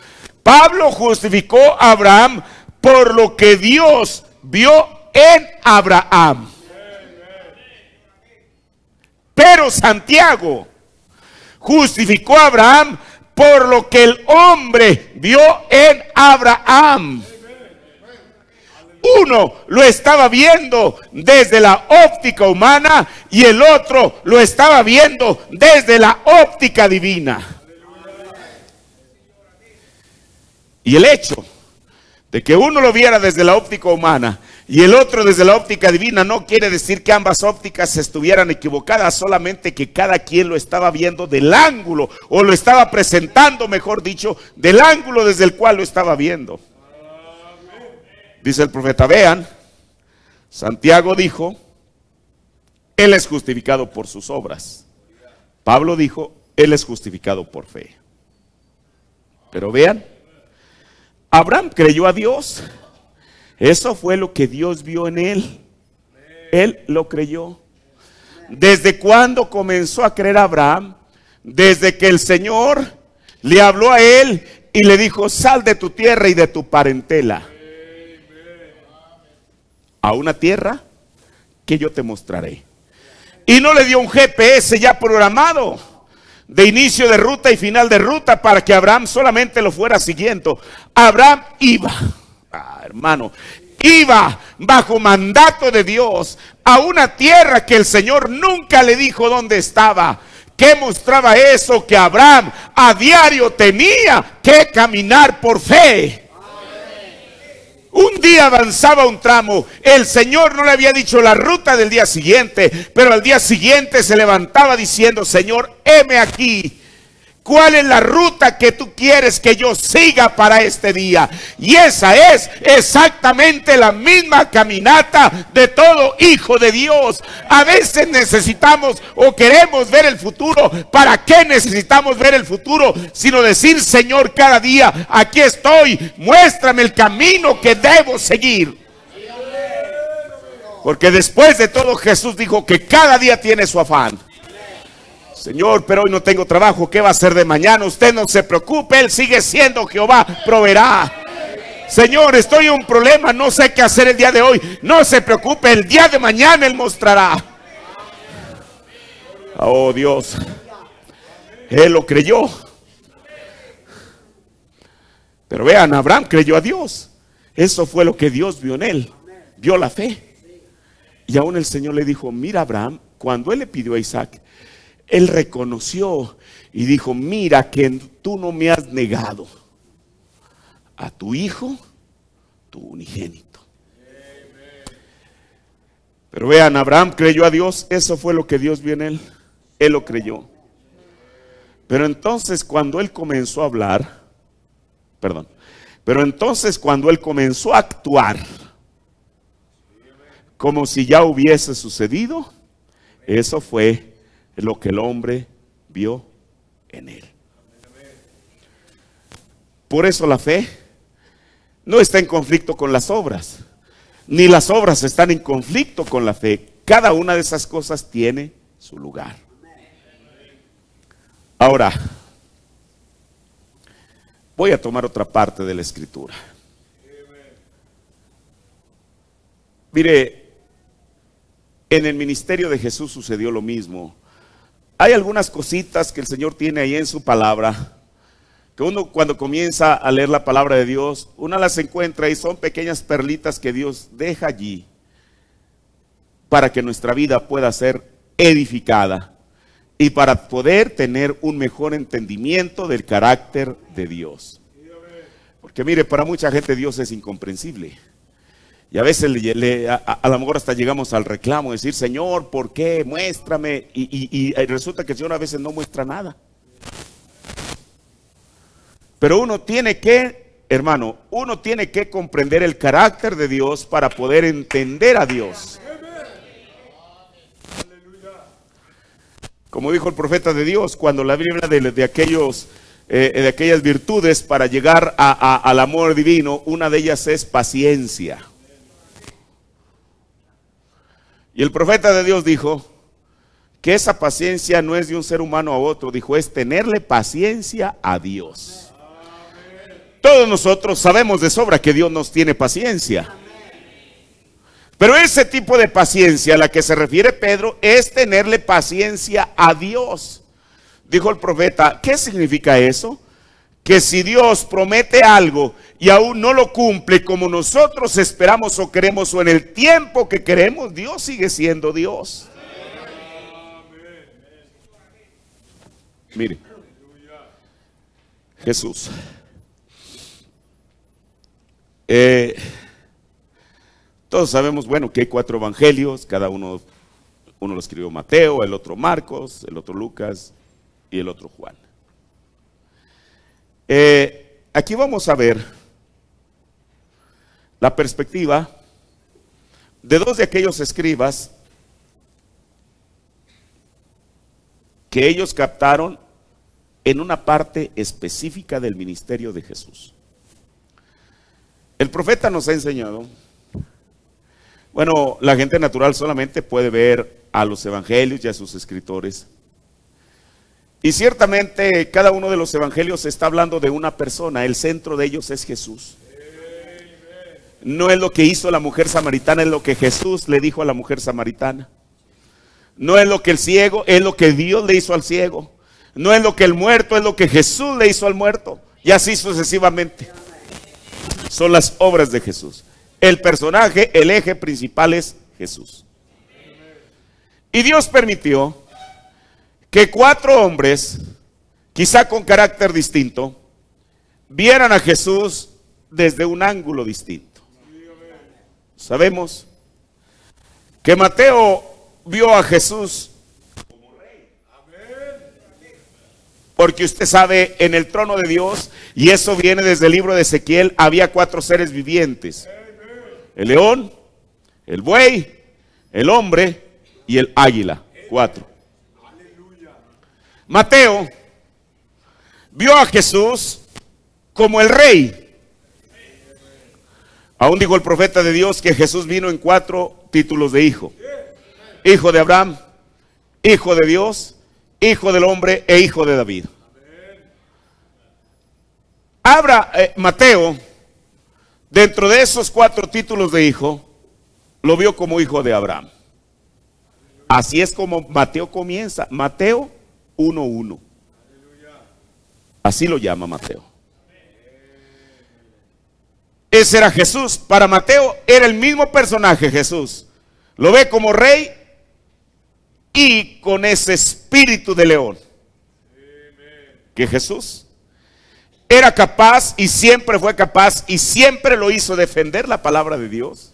Pablo justificó a Abraham por lo que Dios vio en Abraham. Pero Santiago justificó a Abraham por lo que el hombre vio en Abraham. Uno lo estaba viendo desde la óptica humana y el otro lo estaba viendo desde la óptica divina. Y el hecho de que uno lo viera desde la óptica humana y el otro desde la óptica divina no quiere decir que ambas ópticas estuvieran equivocadas, solamente que cada quien lo estaba viendo del ángulo, o lo estaba presentando, mejor dicho, del ángulo desde el cual lo estaba viendo. Dice el profeta, vean, Santiago dijo, él es justificado por sus obras. Pablo dijo, él es justificado por fe. Pero vean, Abraham creyó a Dios. Eso fue lo que Dios vio en él. Él lo creyó. ¿Desde cuándo comenzó a creer Abraham? Desde que el Señor le habló a él y le dijo, sal de tu tierra y de tu parentela a una tierra que yo te mostraré. Y no le dio un GPS ya programado de inicio de ruta y final de ruta para que Abraham solamente lo fuera siguiendo. Abraham iba, hermano, iba bajo mandato de Dios a una tierra que el Señor nunca le dijo dónde estaba. ¿Qué mostraba eso? Que Abraham a diario tenía que caminar por fe. Un día avanzaba un tramo, el Señor no le había dicho la ruta del día siguiente, pero al día siguiente se levantaba diciendo, Señor, heme aquí. ¿Cuál es la ruta que tú quieres que yo siga para este día? Y esa es exactamente la misma caminata de todo hijo de Dios. A veces necesitamos o queremos ver el futuro. ¿Para qué necesitamos ver el futuro? Sino decir, Señor, cada día aquí estoy. Muéstrame el camino que debo seguir. Porque después de todo Jesús dijo que cada día tiene su afán. Señor, pero hoy no tengo trabajo, ¿qué va a hacer de mañana? Usted no se preocupe, Él sigue siendo Jehová, proveerá. Señor, estoy en un problema, no sé qué hacer el día de hoy. No se preocupe, el día de mañana Él mostrará. Oh Dios, Él lo creyó. Pero vean, Abraham creyó a Dios. Eso fue lo que Dios vio en él, vio la fe. Y aún el Señor le dijo, mira Abraham, cuando Él le pidió a Isaac, Él reconoció y dijo, mira que tú no me has negado a tu hijo, tu unigénito. Pero vean, Abraham creyó a Dios, eso fue lo que Dios vio en él, él lo creyó. Pero entonces cuando él comenzó a hablar, pero entonces cuando él comenzó a actuar como si ya hubiese sucedido, eso fue lo que el hombre vio en él. Por eso la fe no está en conflicto con las obras, ni las obras están en conflicto con la fe. Cada una de esas cosas tiene su lugar. Ahora, voy a tomar otra parte de la Escritura. Mire, en el ministerio de Jesús sucedió lo mismo. Hay algunas cositas que el Señor tiene ahí en su palabra, que uno cuando comienza a leer la palabra de Dios, una las encuentra y son pequeñas perlitas que Dios deja allí para que nuestra vida pueda ser edificada y para poder tener un mejor entendimiento del carácter de Dios. Porque mire, para mucha gente Dios es incomprensible. Y a veces a lo mejor hasta llegamos al reclamo, decir, Señor, ¿por qué? Muéstrame. Y resulta que el Señor a veces no muestra nada. Pero uno tiene que, hermano, uno tiene que comprender el carácter de Dios para poder entender a Dios. Como dijo el profeta de Dios, cuando la Biblia habla de aquellas virtudes para llegar al amor divino, una de ellas es paciencia. Y el profeta de Dios dijo que esa paciencia no es de un ser humano a otro, dijo, es tenerle paciencia a Dios. Todos nosotros sabemos de sobra que Dios nos tiene paciencia. Pero ese tipo de paciencia a la que se refiere Pedro es tenerle paciencia a Dios. Dijo el profeta, ¿qué significa eso? que si Dios promete algo y aún no lo cumple como nosotros esperamos o queremos o en el tiempo que queremos, Dios sigue siendo Dios. Mire, Jesús. Todos sabemos, bueno, que hay 4 evangelios, cada uno lo escribió Mateo, el otro Marcos, el otro Lucas y el otro Juan. Aquí vamos a ver la perspectiva de 2 de aquellos escribas que ellos captaron en una parte específica del ministerio de Jesús. El profeta nos ha enseñado, bueno, la gente natural solamente puede ver a los evangelios y a sus escritores. Y ciertamente cada uno de los evangelios está hablando de una persona, el centro de ellos es Jesús. No es lo que hizo la mujer samaritana, es lo que Jesús le dijo a la mujer samaritana. No es lo que el ciego, es lo que Dios le hizo al ciego. No es lo que el muerto, es lo que Jesús le hizo al muerto. Y así sucesivamente. Son las obras de Jesús. El personaje, el eje principal es Jesús. Y Dios permitió que 4 hombres, quizá con carácter distinto, vieran a Jesús desde un ángulo distinto. Sabemos que Mateo vio a Jesús como rey. Porque usted sabe, en el trono de Dios, y eso viene desde el libro de Ezequiel, había 4 seres vivientes. El león, el buey, el hombre y el águila. 4. Mateo vio a Jesús como el rey. Aún dijo el profeta de Dios que Jesús vino en 4 títulos de hijo. Hijo de Abraham, hijo de Dios, hijo del hombre e hijo de David. Mateo, dentro de esos 4 títulos de hijo, lo vio como hijo de Abraham. Así es como Mateo comienza. Mateo 1:1. Así lo llama Mateo. Ese era Jesús. Para Mateo era el mismo personaje Jesús. Lo ve como rey y con ese espíritu de león. Que Jesús era capaz y siempre fue capaz y siempre lo hizo defender la palabra de Dios.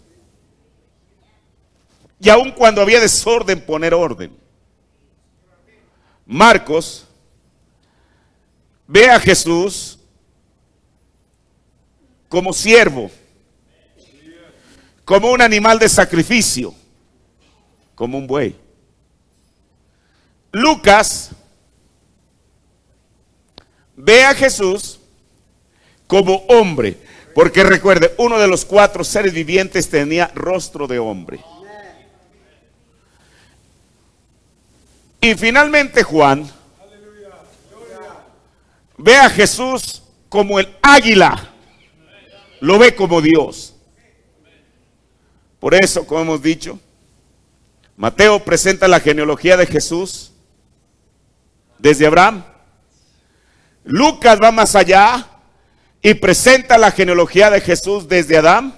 Y aun cuando había desorden, poner orden. Marcos ve a Jesús como siervo, como un animal de sacrificio, como un buey. Lucas ve a Jesús como hombre, porque recuerde, uno de los 4 seres vivientes tenía rostro de hombre. Y finalmente Juan ve a Jesús como el águila, lo ve como Dios. Por eso, como hemos dicho, Mateo presenta la genealogía de Jesús desde Abraham. Lucas va más allá y presenta la genealogía de Jesús desde Adán.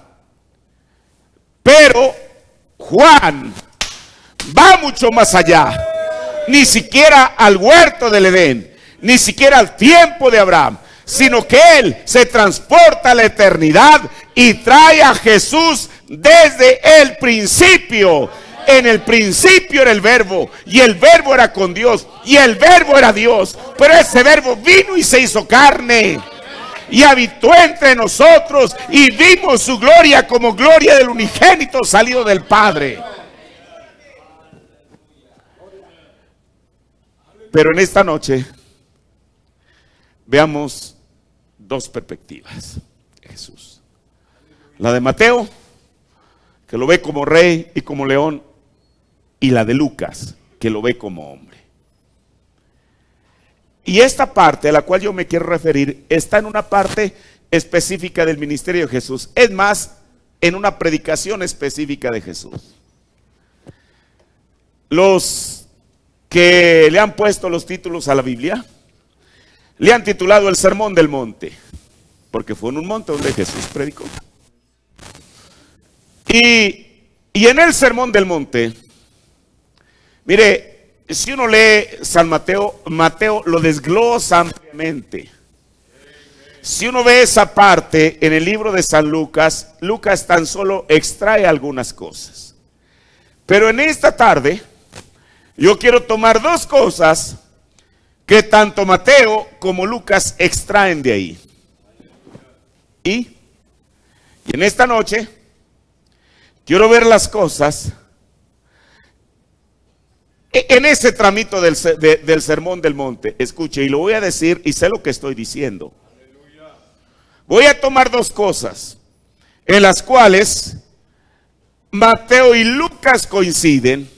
Pero Juan va mucho más allá. Ni siquiera al huerto del Edén, ni siquiera al tiempo de Abraham, sino que él se transporta a la eternidad y trae a Jesús desde el principio. En el principio era el verbo, y el verbo era con Dios, y el verbo era Dios, pero ese verbo vino y se hizo carne y habitó entre nosotros, y vimos su gloria como gloria del unigénito salido del Padre. Pero en esta noche veamos 2 perspectivas de Jesús. La de Mateo, que lo ve como rey y como león, y la de Lucas, que lo ve como hombre. Y esta parte a la cual yo me quiero referir está en una parte específica del ministerio de Jesús. Es más, en una predicación específica de Jesús. Los que le han puesto los títulos a la Biblia le han titulado el Sermón del Monte, porque fue en un monte donde Jesús predicó. Y en el Sermón del Monte, mire, si uno lee San Mateo, Mateo lo desglosa ampliamente. Si uno ve esa parte en el libro de San Lucas, Lucas tan solo extrae algunas cosas. Pero en esta tarde, yo quiero tomar dos cosas que tanto Mateo como Lucas extraen de ahí. Y en esta noche, quiero ver las cosas en ese tramito del Sermón del Monte. Escuche, y lo voy a decir y sé lo que estoy diciendo. Voy a tomar dos cosas en las cuales Mateo y Lucas coinciden,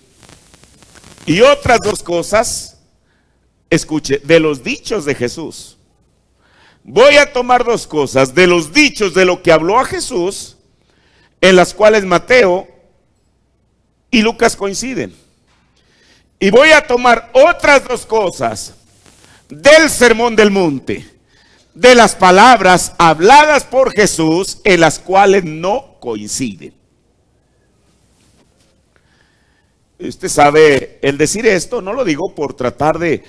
y otras dos cosas, escuche, de los dichos de Jesús. Voy a tomar dos cosas de los dichos de lo que habló a Jesús, en las cuales Mateo y Lucas coinciden. Y voy a tomar otras dos cosas del Sermón del Monte, de las palabras habladas por Jesús, en las cuales no coinciden. Usted sabe, el decir esto no lo digo por tratar de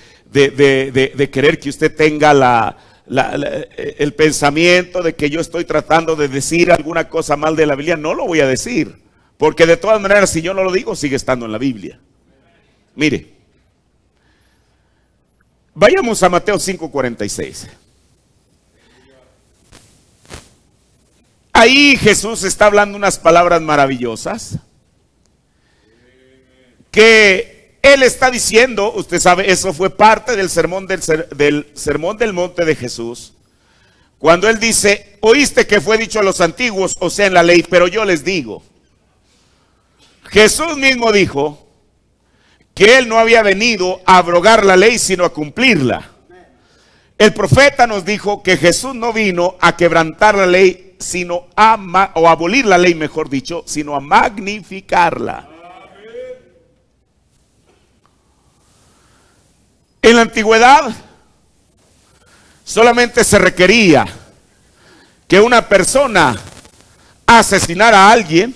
querer que usted tenga el pensamiento de que yo estoy tratando de decir alguna cosa mal de la Biblia. No lo voy a decir, porque de todas maneras, si yo no lo digo, sigue estando en la Biblia. Mire, vayamos a Mateo 5:46. Ahí Jesús está hablando unas palabras maravillosas que Él está diciendo. Usted sabe, eso fue parte del sermón del monte de Jesús, cuando Él dice: oíste que fue dicho a los antiguos, o sea, en la ley, pero yo les digo. Jesús mismo dijo que Él no había venido a abrogar la ley, sino a cumplirla. El profeta nos dijo que Jesús no vino a quebrantar la ley, sino o abolir la ley, mejor dicho, sino a magnificarla. En la antigüedad solamente se requería que una persona asesinara a alguien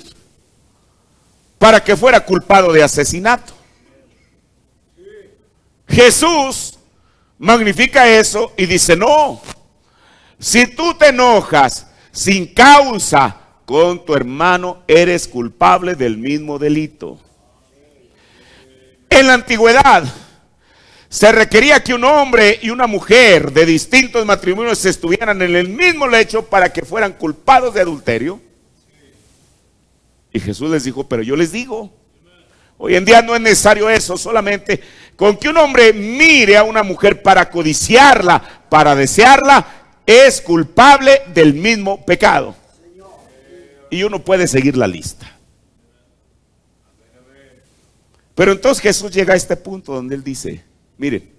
para que fuera culpado de asesinato. Jesús magnifica eso y dice: no, si tú te enojas sin causa con tu hermano, eres culpable del mismo delito. En la antigüedad se requería que un hombre y una mujer de distintos matrimonios estuvieran en el mismo lecho para que fueran culpados de adulterio. Y Jesús les dijo: pero yo les digo, hoy en día no es necesario eso, solamente con que un hombre mire a una mujer para codiciarla, para desearla, es culpable del mismo pecado. Y uno puede seguir la lista. Pero entonces Jesús llega a este punto donde Él dice: miren,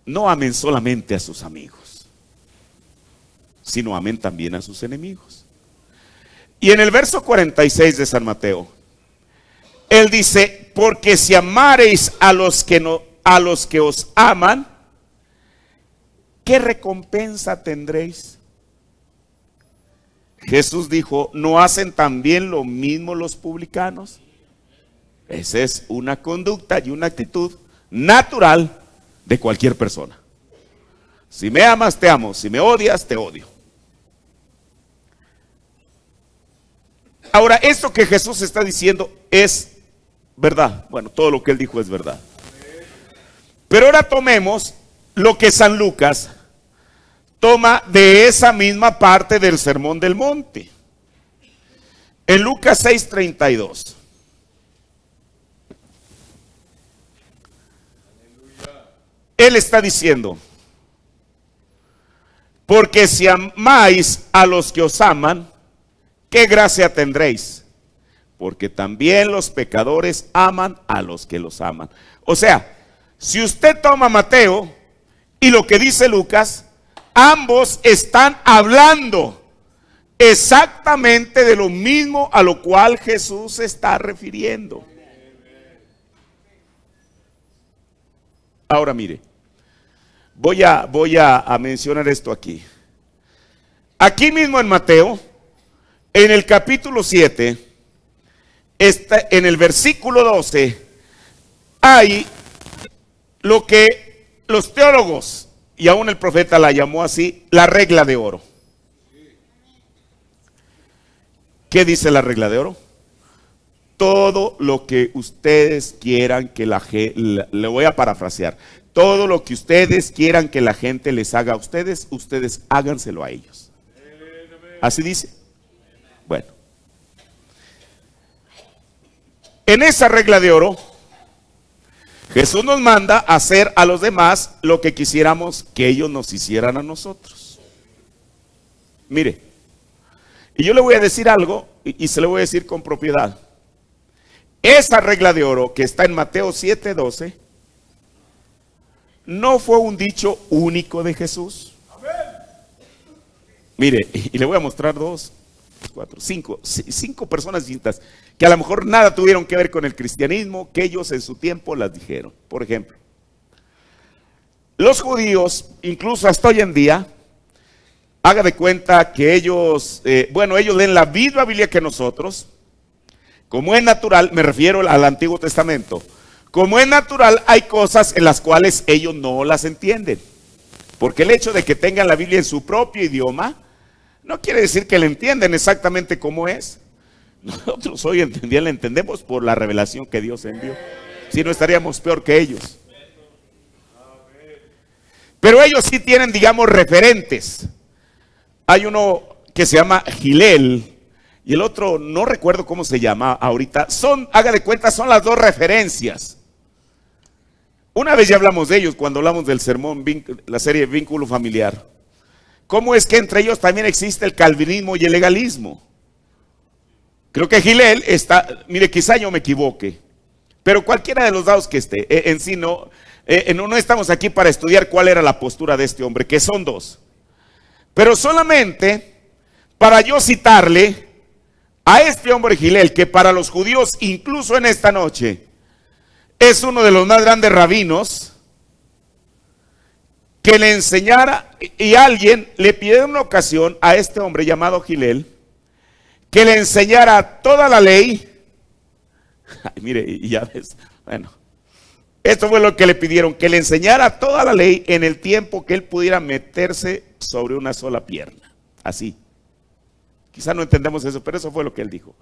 no amen solamente a sus amigos, sino amen también a sus enemigos. Y en el verso 46 de San Mateo, Él dice: porque si amareis a los que os aman, ¿qué recompensa tendréis? Jesús dijo: ¿no hacen también lo mismo los publicanos? Esa es una conducta y una actitud natural de cualquier persona. Si me amas, te amo. Si me odias, te odio. Ahora, esto que Jesús está diciendo es verdad. Bueno, todo lo que Él dijo es verdad. Pero ahora tomemos lo que San Lucas toma de esa misma parte del Sermón del Monte. En Lucas 6:32. Él está diciendo: porque si amáis a los que os aman, ¿qué gracia tendréis? Porque también los pecadores aman a los que los aman. O sea, si usted toma Mateo y lo que dice Lucas, ambos están hablando exactamente de lo mismo a lo cual Jesús se está refiriendo. Ahora mire, voy a mencionar esto aquí. Aquí mismo en Mateo, en el capítulo 7, en el versículo 12, hay lo que los teólogos, y aún el profeta la llamó así, la regla de oro. ¿Qué dice la regla de oro? Todo lo que ustedes quieran que la gente, le voy a parafrasear, todo lo que ustedes quieran que la gente les haga a ustedes, ustedes háganselo a ellos. ¿Así dice? Bueno. En esa regla de oro, Jesús nos manda a hacer a los demás lo que quisiéramos que ellos nos hicieran a nosotros. Mire, y yo le voy a decir algo, y se lo voy a decir con propiedad. Esa regla de oro que está en Mateo 7:12, no fue un dicho único de Jesús. Mire, y le voy a mostrar 2, 4, 5 personas distintas que a lo mejor nada tuvieron que ver con el cristianismo, que ellos en su tiempo las dijeron. Por ejemplo, los judíos, incluso hasta hoy en día, haga de cuenta que ellos, ellos leen la misma Biblia que nosotros. Como es natural, me refiero al Antiguo Testamento. Como es natural, hay cosas en las cuales ellos no las entienden. Porque el hecho de que tengan la Biblia en su propio idioma, no quiere decir que la entienden exactamente como es. Nosotros hoy en día la entendemos por la revelación que Dios envió. Si no, estaríamos peor que ellos. Pero ellos sí tienen, digamos, referentes. Hay uno que se llama Gilel y el otro no recuerdo cómo se llama ahorita. Haga de cuenta, son las dos referencias. Una vez ya hablamos de ellos cuando hablamos del sermón, la serie Vínculo Familiar. ¿Cómo es que entre ellos también existe el calvinismo y el legalismo? Creo que Gilel está, mire, quizá yo me equivoque, pero cualquiera de los dados que esté, en sí no estamos aquí para estudiar cuál era la postura de este hombre, que son dos. Pero solamente para yo citarle a este hombre Gilel, que para los judíos, incluso en esta noche, es uno de los más grandes rabinos, que le enseñara, y alguien le pidió en una ocasión a este hombre llamado Gilel, que le enseñara toda la ley. Ay, mire, y ya ves, bueno, esto fue lo que le pidieron, que le enseñara toda la ley en el tiempo que él pudiera meterse sobre una sola pierna, así. Quizá no entendemos eso, pero eso fue lo que él dijo.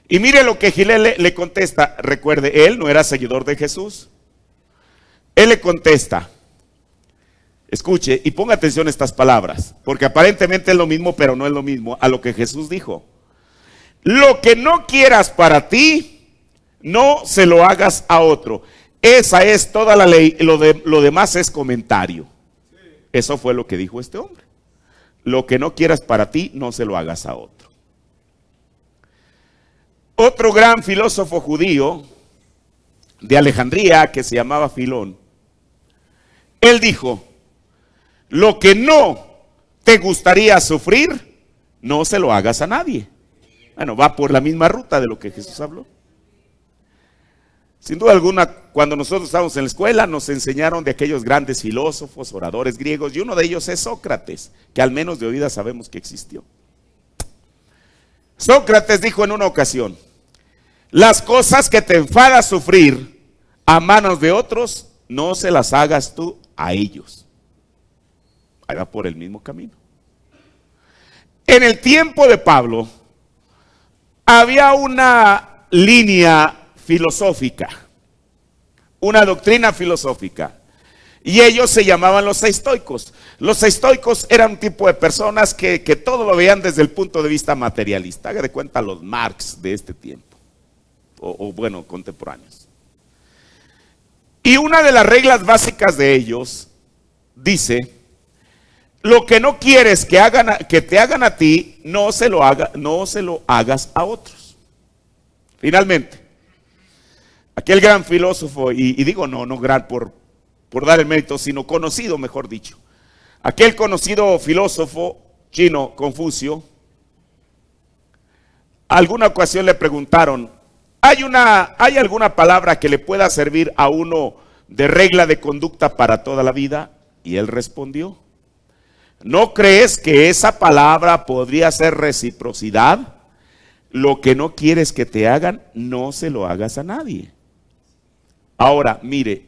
Y mire lo que Gilel le contesta. Recuerde, él no era seguidor de Jesús. Él le contesta, escuche y ponga atención a estas palabras, porque aparentemente es lo mismo, pero no es lo mismo a lo que Jesús dijo. Lo que no quieras para ti, no se lo hagas a otro. Esa es toda la ley, lo demás es comentario. Eso fue lo que dijo este hombre. Lo que no quieras para ti, no se lo hagas a otro. Otro gran filósofo judío de Alejandría, que se llamaba Filón, él dijo, lo que no te gustaría sufrir, no se lo hagas a nadie. Bueno, va por la misma ruta de lo que Jesús habló. Sin duda alguna, cuando nosotros estábamos en la escuela, nos enseñaron de aquellos grandes filósofos, oradores griegos, y uno de ellos es Sócrates, que al menos de oídas sabemos que existió. Sócrates dijo en una ocasión, las cosas que te enfadas sufrir a manos de otros, no se las hagas tú a ellos. Ahí va por el mismo camino. En el tiempo de Pablo, había una línea filosófica, una doctrina filosófica, y ellos se llamaban los estoicos. Los estoicos eran un tipo de personas que todo lo veían desde el punto de vista materialista. Haga de cuenta los Marx de este tiempo, o bueno, contemporáneos. Y una de las reglas básicas de ellos dice, lo que no quieres que te hagan a ti, no se lo hagas a otros. Finalmente, aquel gran filósofo, y digo no gran por dar el mérito, sino conocido, mejor dicho. Aquel conocido filósofo chino, Confucio, alguna ocasión le preguntaron, ¿hay alguna palabra que le pueda servir a uno de regla de conducta para toda la vida? Y él respondió: ¿no crees que esa palabra podría ser reciprocidad? Lo que no quieres que te hagan, no se lo hagas a nadie. Ahora, mire,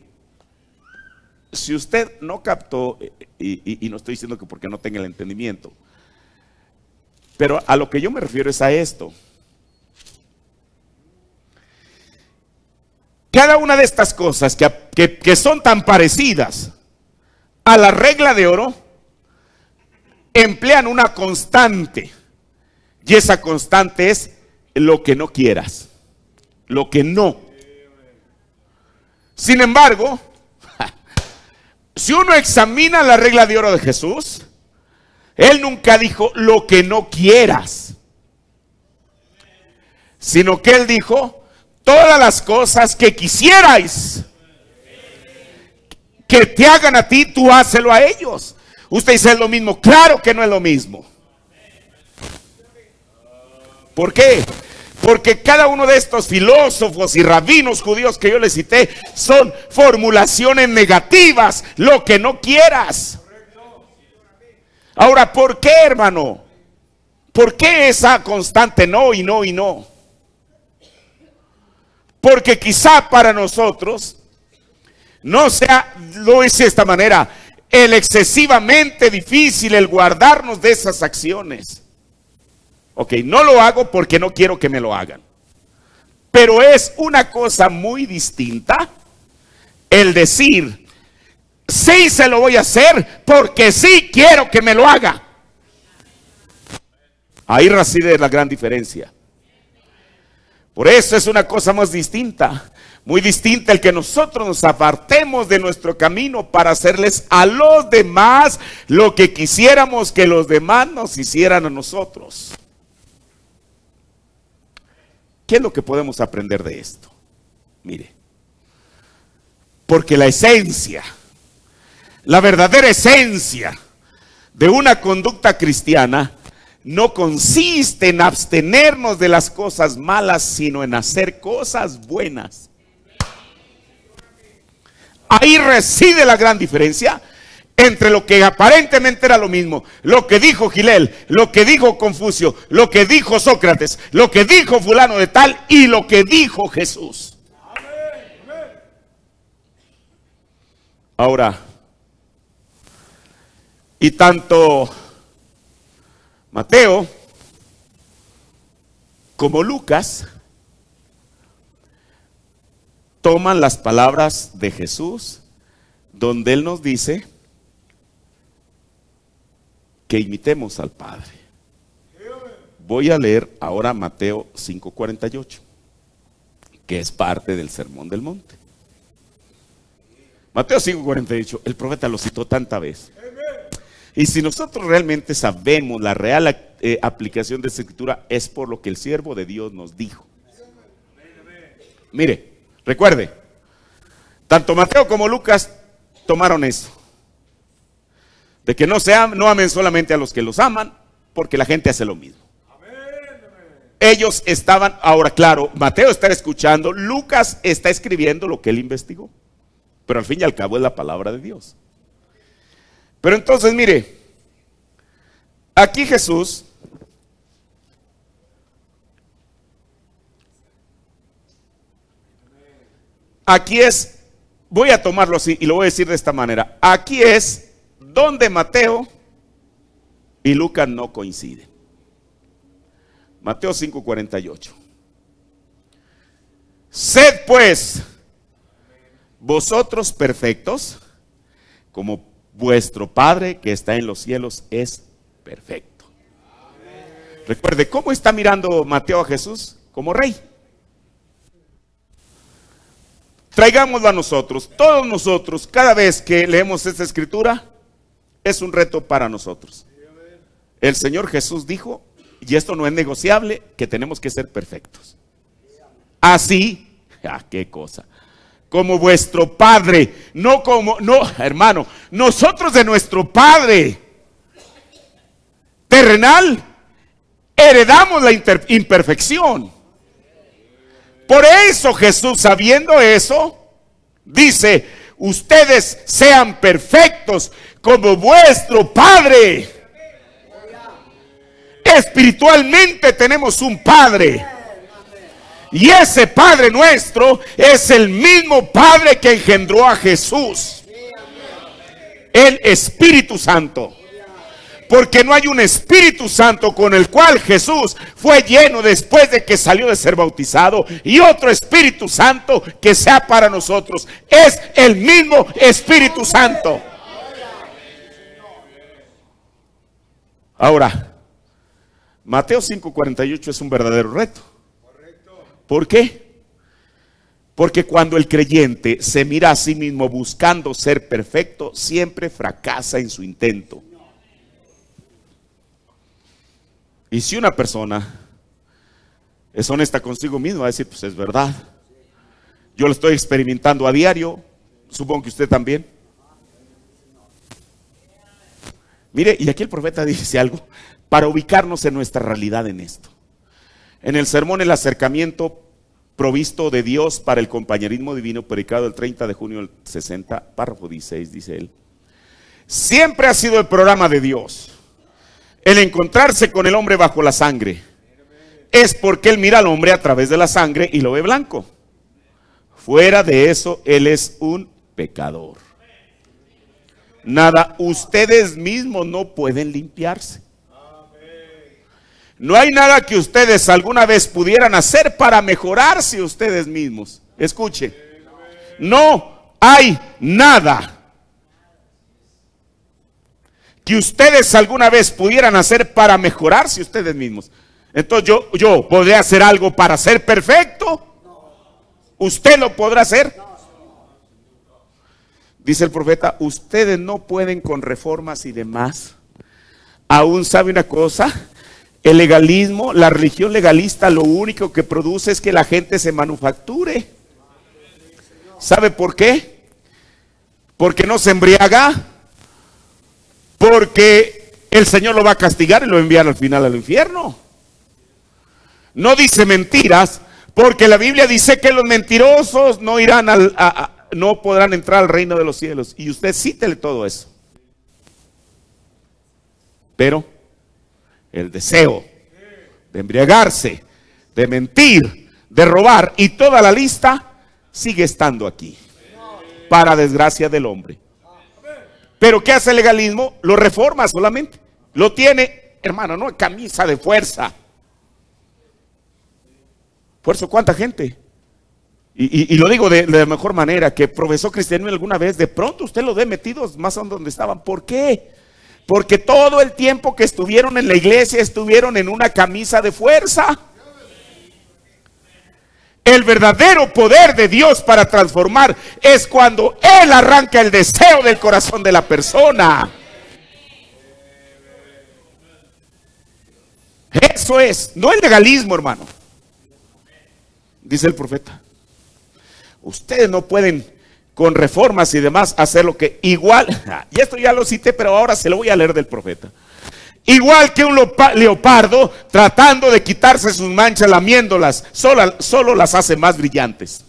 si usted no captó, y no estoy diciendo que porque no tenga el entendimiento, pero a lo que yo me refiero es a esto. Cada una de estas cosas que son tan parecidas a la regla de oro, emplean una constante. Y esa constante es lo que no quieras. Lo que no. Sin embargo, si uno examina la regla de oro de Jesús, él nunca dijo lo que no quieras, sino que él dijo todas las cosas que quisierais que te hagan a ti, tú hácelo a ellos. Usted dice es lo mismo. Claro que no es lo mismo. ¿Por qué? Porque cada uno de estos filósofos y rabinos judíos que yo les cité son formulaciones negativas. Lo que no quieras. Ahora, ¿por qué, hermano? ¿Por qué esa constante no y no y no? Porque quizá para nosotros no sea, lo hice de esta manera, el excesivamente difícil el guardarnos de esas acciones. Ok, no lo hago porque no quiero que me lo hagan. Pero es una cosa muy distinta el decir, sí se lo voy a hacer porque sí quiero que me lo haga. Ahí reside la gran diferencia. Por eso es una cosa más distinta, muy distinta el que nosotros nos apartemos de nuestro camino para hacerles a los demás lo que quisiéramos que los demás nos hicieran a nosotros. ¿Qué es lo que podemos aprender de esto? Mire, porque la esencia, la verdadera esencia de una conducta cristiana no consiste en abstenernos de las cosas malas, sino en hacer cosas buenas. Ahí reside la gran diferencia entre lo que aparentemente era lo mismo, lo que dijo Gilel, lo que dijo Confucio, lo que dijo Sócrates, lo que dijo fulano de tal y lo que dijo Jesús. Ahora, y tanto Mateo como Lucas toman las palabras de Jesús donde él nos dice que imitemos al Padre. Voy a leer ahora Mateo 5:48, que es parte del Sermón del Monte. Mateo 5:48, el profeta lo citó tanta vez. Y si nosotros realmente sabemos la real aplicación de esa escritura, es por lo que el siervo de Dios nos dijo. Mire, recuerde, tanto Mateo como Lucas tomaron eso. De que no amen solamente a los que los aman, porque la gente hace lo mismo. Ellos estaban, ahora claro, Mateo está escuchando, Lucas está escribiendo lo que él investigó. Pero al fin y al cabo es la palabra de Dios. Pero entonces mire, aquí Jesús aquí es, voy a tomarlo así y lo voy a decir de esta manera, aquí es donde Mateo y Lucas no coinciden. Mateo 5:48. Sed pues vosotros perfectos, como vuestro Padre que está en los cielos es perfecto. Recuerde, ¿cómo está mirando Mateo a Jesús? Como rey. Traigámoslo a nosotros, todos nosotros, cada vez que leemos esta escritura, es un reto para nosotros. El Señor Jesús dijo, y esto no es negociable, que tenemos que ser perfectos. Así, qué cosa, como vuestro Padre, no, hermano, nosotros de nuestro Padre terrenal heredamos la imperfección. Por eso Jesús, sabiendo eso, dice, ustedes sean perfectos como vuestro Padre. Espiritualmente tenemos un Padre. Y ese Padre nuestro es el mismo Padre que engendró a Jesús, el Espíritu Santo. Porque no hay un Espíritu Santo con el cual Jesús fue lleno después de que salió de ser bautizado, y otro Espíritu Santo que sea para nosotros. Es el mismo Espíritu Santo. Ahora, Mateo 5:48 es un verdadero reto. ¿Por qué? Porque cuando el creyente se mira a sí mismo buscando ser perfecto, siempre fracasa en su intento. Y si una persona es honesta consigo misma, va a decir, pues es verdad. Yo lo estoy experimentando a diario, supongo que usted también. Mire, y aquí el profeta dice algo para ubicarnos en nuestra realidad en esto. En el sermón El acercamiento provisto de Dios para el compañerismo divino, predicado el 30 de junio del 60, párrafo 16, dice él: siempre ha sido el programa de Dios el encontrarse con el hombre bajo la sangre. Es porque él mira al hombre a través de la sangre y lo ve blanco. Fuera de eso, él es un pecador. Nada, ustedes mismos no pueden limpiarse. No hay nada que ustedes alguna vez pudieran hacer para mejorarse ustedes mismos. Escuche, no hay nada que ustedes alguna vez pudieran hacer para mejorarse ustedes mismos. Entonces yo podría hacer algo para ser perfecto. ¿Usted lo podrá hacer? Dice el profeta, ustedes no pueden con reformas y demás. Aún sabe una cosa, el legalismo, la religión legalista, lo único que produce es que la gente se manufacture. ¿Sabe por qué? Porque no se embriaga. Porque el Señor lo va a castigar y lo va a enviar al final al infierno. No dice mentiras, porque la Biblia dice que los mentirosos no irán no podrán entrar al reino de los cielos. Y usted cítele todo eso. Pero el deseo de embriagarse, de mentir, de robar y toda la lista sigue estando aquí, para desgracia del hombre. Pero ¿qué hace el legalismo? Lo reforma solamente. Lo tiene, hermano, no camisa de fuerza. Por eso, ¿cuánta gente? Y lo digo de la mejor manera, que profesó cristianismo alguna vez, de pronto usted lo ve metidos más a donde estaban. ¿Por qué? Porque todo el tiempo que estuvieron en la iglesia, estuvieron en una camisa de fuerza. El verdadero poder de Dios para transformar es cuando Él arranca el deseo del corazón de la persona. Eso es, no el legalismo, hermano. Dice el profeta, ustedes no pueden con reformas y demás hacer lo que igual, y esto ya lo cité, pero ahora se lo voy a leer del profeta. Igual que un leopardo tratando de quitarse sus manchas, lamiéndolas, solo las hace más brillantes.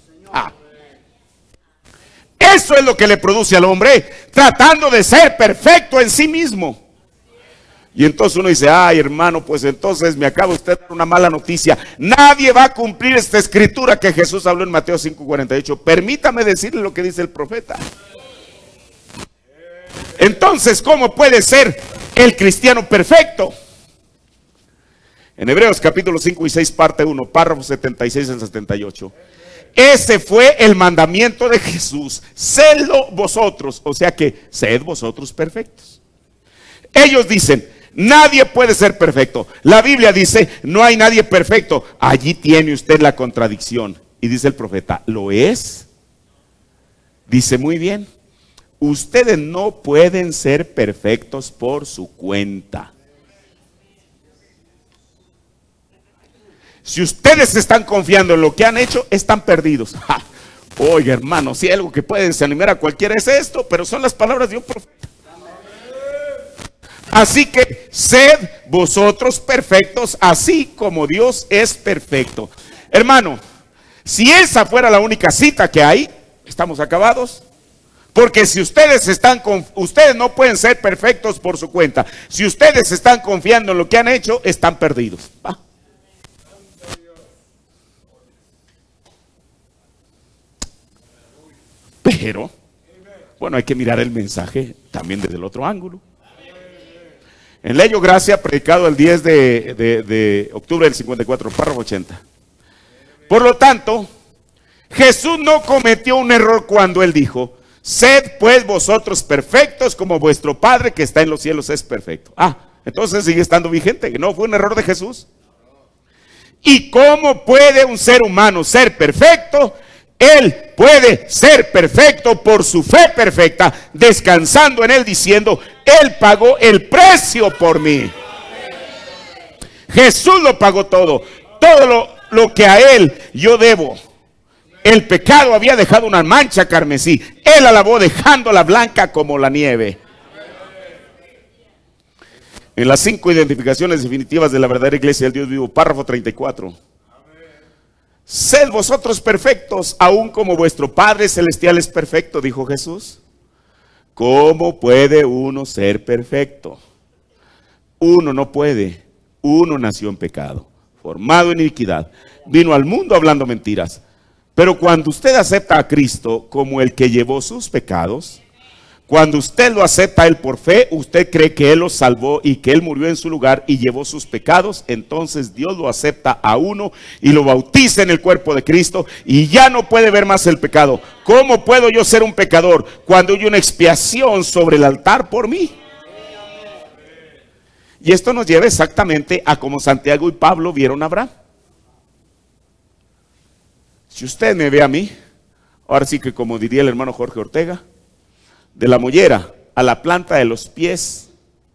Eso es lo que le produce al hombre, tratando de ser perfecto en sí mismo. Y entonces uno dice, ay hermano, pues entonces me acaba usted de dar una mala noticia. Nadie va a cumplir esta escritura que Jesús habló en Mateo 5:48. Permítame decirle lo que dice el profeta. Entonces, ¿cómo puede ser el cristiano perfecto? En Hebreos capítulo 5 y 6 parte 1, párrafo 76 al 78. Ese fue el mandamiento de Jesús. Sedlo vosotros, o sea que sed vosotros perfectos. Ellos dicen, nadie puede ser perfecto. La Biblia dice, no hay nadie perfecto. Allí tiene usted la contradicción. Y dice el profeta, ¿lo es? Dice muy bien. Ustedes no pueden ser perfectos por su cuenta. Si ustedes están confiando en lo que han hecho, están perdidos. Oiga, hermano, si hay algo que puede desanimar a cualquiera es esto, pero son las palabras de un profeta. Así que sed vosotros perfectos, así como Dios es perfecto. Hermano, si esa fuera la única cita que hay, estamos acabados. Porque si ustedes ustedes no pueden ser perfectos por su cuenta. Si ustedes están confiando en lo que han hecho, están perdidos. ¿Va? Pero, bueno, hay que mirar el mensaje también desde el otro ángulo. En Ley o Gracia, predicado el 10 de octubre del 54, párrafo 80. Por lo tanto, Jesús no cometió un error cuando Él dijo: sed pues vosotros perfectos como vuestro Padre que está en los cielos es perfecto. Entonces sigue estando vigente, que no fue un error de Jesús. ¿Y cómo puede un ser humano ser perfecto? Él puede ser perfecto por su fe perfecta, descansando en Él, diciendo: Él pagó el precio por mí. Jesús lo pagó todo. Todo lo que a Él yo debo. El pecado había dejado una mancha carmesí. Él la lavó dejándola blanca como la nieve. En las 5 identificaciones definitivas de la verdadera iglesia del Dios vivo, párrafo 34. Sed vosotros perfectos, aun como vuestro Padre Celestial es perfecto, dijo Jesús. ¿Cómo puede uno ser perfecto? Uno no puede. Uno nació en pecado, formado en iniquidad. Vino al mundo hablando mentiras. Pero cuando usted acepta a Cristo como el que llevó sus pecados, cuando usted lo acepta a Él por fe, usted cree que Él lo salvó y que Él murió en su lugar y llevó sus pecados, entonces Dios lo acepta a uno y lo bautiza en el cuerpo de Cristo y ya no puede ver más el pecado. ¿Cómo puedo yo ser un pecador cuando hay una expiación sobre el altar por mí? Y esto nos lleva exactamente a como Santiago y Pablo vieron a Abraham. Si usted me ve a mí, ahora sí que como diría el hermano Jorge Ortega, de la mollera a la planta de los pies,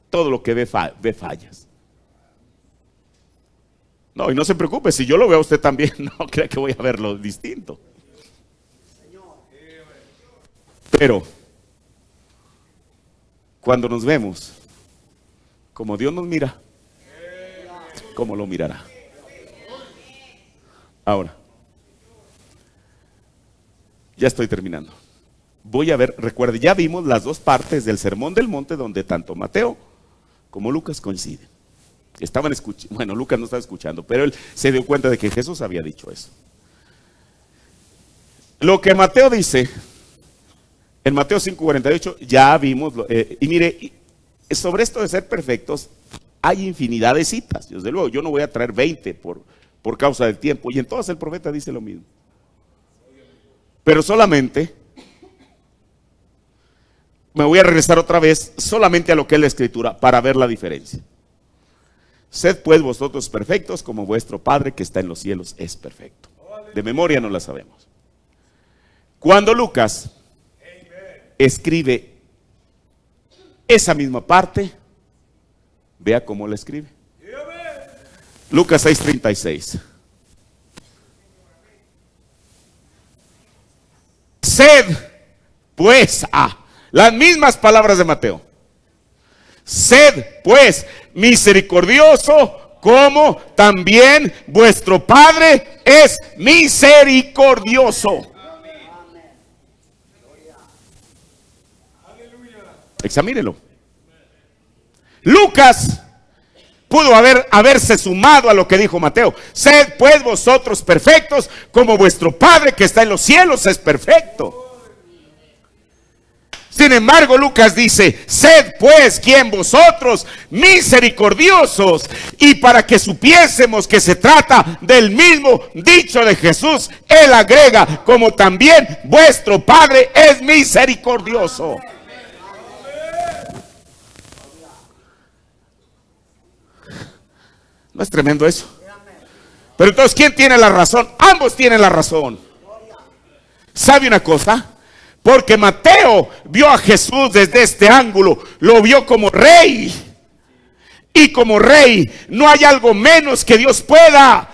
todo lo que ve fallas. No, y no se preocupe, si yo lo veo a usted también, no crea que voy a verlo distinto. Pero, cuando nos vemos, como Dios nos mira, ¿cómo lo mirará? Ahora, ya estoy terminando. Voy a ver, recuerde, ya vimos las dos partes del Sermón del Monte donde tanto Mateo como Lucas coinciden. Estaban escuchando, bueno, Lucas no estaba escuchando, pero él se dio cuenta de que Jesús había dicho eso. Lo que Mateo dice, en Mateo 5:48, ya vimos, y mire, sobre esto de ser perfectos, hay infinidad de citas. Desde luego, yo no voy a traer 20 por causa del tiempo, y en todas el profeta dice lo mismo. Pero solamente me voy a regresar otra vez solamente a lo que es la Escritura para ver la diferencia. Sed pues vosotros perfectos como vuestro Padre que está en los cielos es perfecto. De memoria no la sabemos. Cuando Lucas escribe esa misma parte, vea cómo la escribe. Lucas 6:36. Sed pues, las mismas palabras de Mateo. Sed pues misericordioso como también vuestro Padre es misericordioso. Examínelo. Lucas pudo haberse sumado a lo que dijo Mateo. Sed pues vosotros perfectos como vuestro Padre que está en los cielos es perfecto. Sin embargo, Lucas dice: sed pues quien vosotros misericordiosos. Y para que supiésemos que se trata del mismo dicho de Jesús, él agrega: como también vuestro Padre es misericordioso. ¿No es tremendo eso? Pero entonces, ¿quién tiene la razón? Ambos tienen la razón. ¿Sabe una cosa? Porque Mateo vio a Jesús desde este ángulo, lo vio como rey. Y como rey no hay algo menos que Dios pueda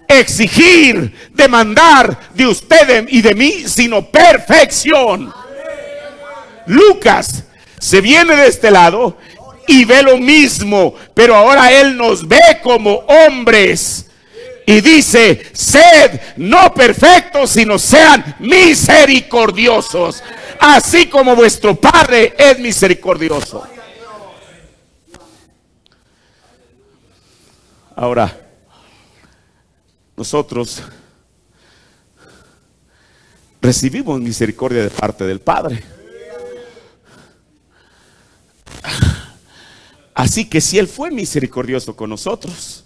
exigir, demandar de usted y de mí, sino perfección. Lucas se viene de este lado y ve lo mismo, pero ahora él nos ve como hombres. Y dice: sed no perfectos, sino sean misericordiosos. así como vuestro Padre es misericordioso. Ahora, nosotros recibimos misericordia de parte del Padre. Así que si Él fue misericordioso con nosotros,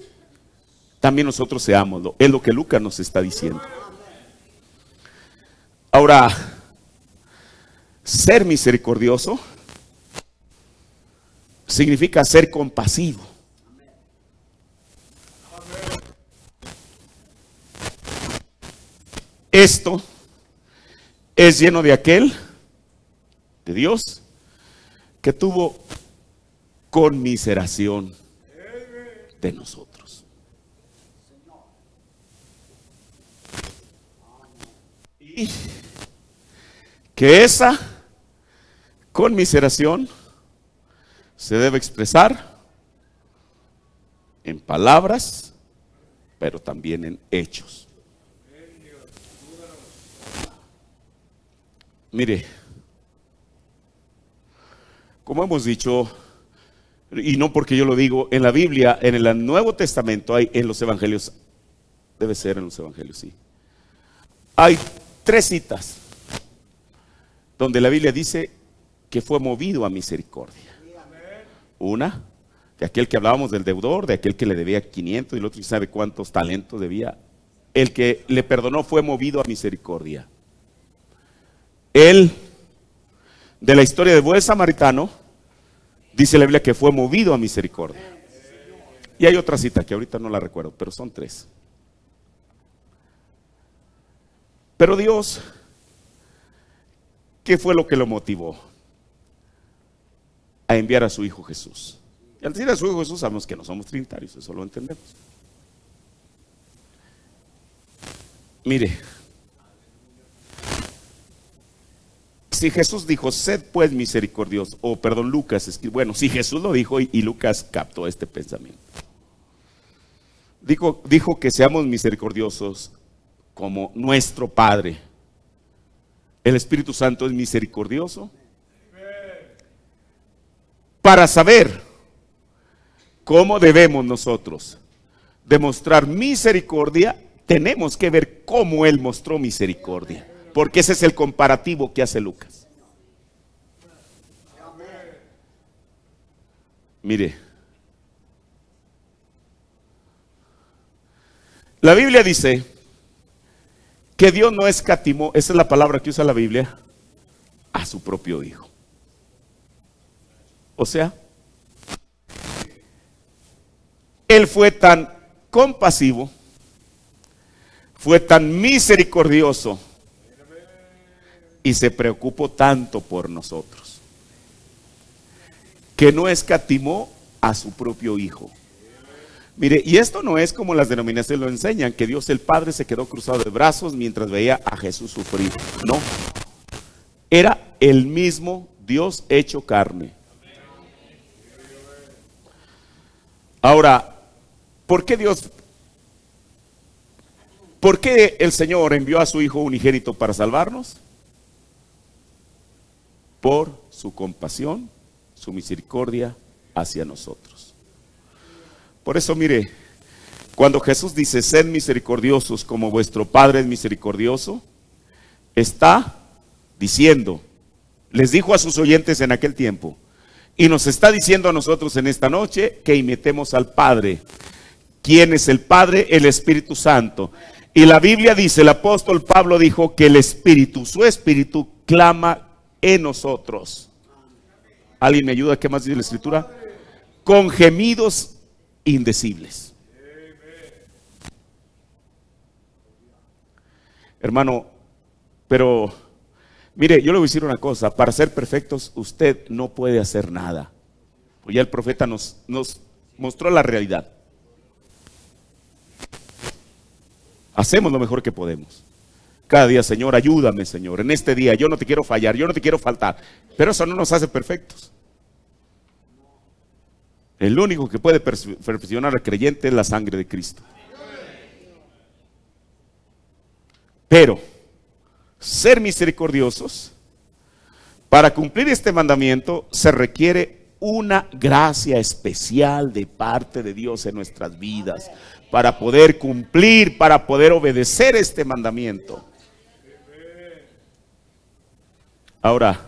también nosotros seámoslo. Es lo que Lucas nos está diciendo. Ahora, ser misericordioso significa ser compasivo. Esto es lleno de aquel, de Dios, que tuvo conmiseración de nosotros. Y que esa conmiseración se debe expresar en palabras, pero también en hechos. Mire, como hemos dicho, y no porque yo lo digo, en la Biblia, en el Nuevo Testamento, hay en los evangelios, debe ser en los evangelios, sí, hay 3 citas donde la Biblia dice que fue movido a misericordia. Una, de aquel que hablábamos del deudor, de aquel que le debía 500 y el otro sabe cuántos talentos debía. El que le perdonó fue movido a misericordia. Él, de la historia del buen samaritano, dice la Biblia que fue movido a misericordia. Y hay otra cita que ahorita no la recuerdo, pero son 3. Pero Dios, ¿qué fue lo que lo motivó a enviar a su Hijo Jesús? Y al decir a su Hijo Jesús sabemos que no somos trinitarios, eso lo entendemos. Mire, si Jesús dijo, sed pues misericordiosos, o perdón, Lucas, bueno, si Jesús lo dijo y Lucas captó este pensamiento. Dijo que seamos misericordiosos como nuestro Padre. El Espíritu Santo es misericordioso. Para saber cómo debemos nosotros demostrar misericordia, tenemos que ver cómo Él mostró misericordia. Porque ese es el comparativo que hace Lucas. Mire, la Biblia dice que Dios no escatimó, esa es la palabra que usa la Biblia, a su propio Hijo. O sea, Él fue tan compasivo, fue tan misericordioso, y se preocupó tanto por nosotros, que no escatimó a su propio Hijo. Mire, y esto no es como las denominaciones lo enseñan, que Dios el Padre se quedó cruzado de brazos mientras veía a Jesús sufrir. No, era el mismo Dios hecho carne. Ahora, ¿por qué el Señor envió a su Hijo unigénito para salvarnos? Por su compasión, su misericordia hacia nosotros. Por eso mire, cuando Jesús dice, sed misericordiosos como vuestro Padre es misericordioso, está diciendo, les dijo a sus oyentes en aquel tiempo, y nos está diciendo a nosotros en esta noche, que imitemos al Padre. ¿Quién es el Padre? El Espíritu Santo. Y la Biblia dice, el apóstol Pablo dijo que el Espíritu, su Espíritu, clama en nosotros. ¿Alguien me ayuda? ¿Qué más dice la Escritura? Con gemidos indecibles. Hermano, pero mire, yo le voy a decir una cosa, para ser perfectos usted no puede hacer nada. Pues ya el profeta nos mostró la realidad. Hacemos lo mejor que podemos. Cada día, Señor, ayúdame, Señor. En este día yo no te quiero fallar, yo no te quiero faltar. Pero eso no nos hace perfectos. El único que puede perfeccionar al creyente es la sangre de Cristo. Pero ser misericordiosos Para cumplir este mandamiento se requiere una gracia especial de parte de Dios en nuestras vidas, para poder cumplir, para poder obedecer este mandamiento. Ahora,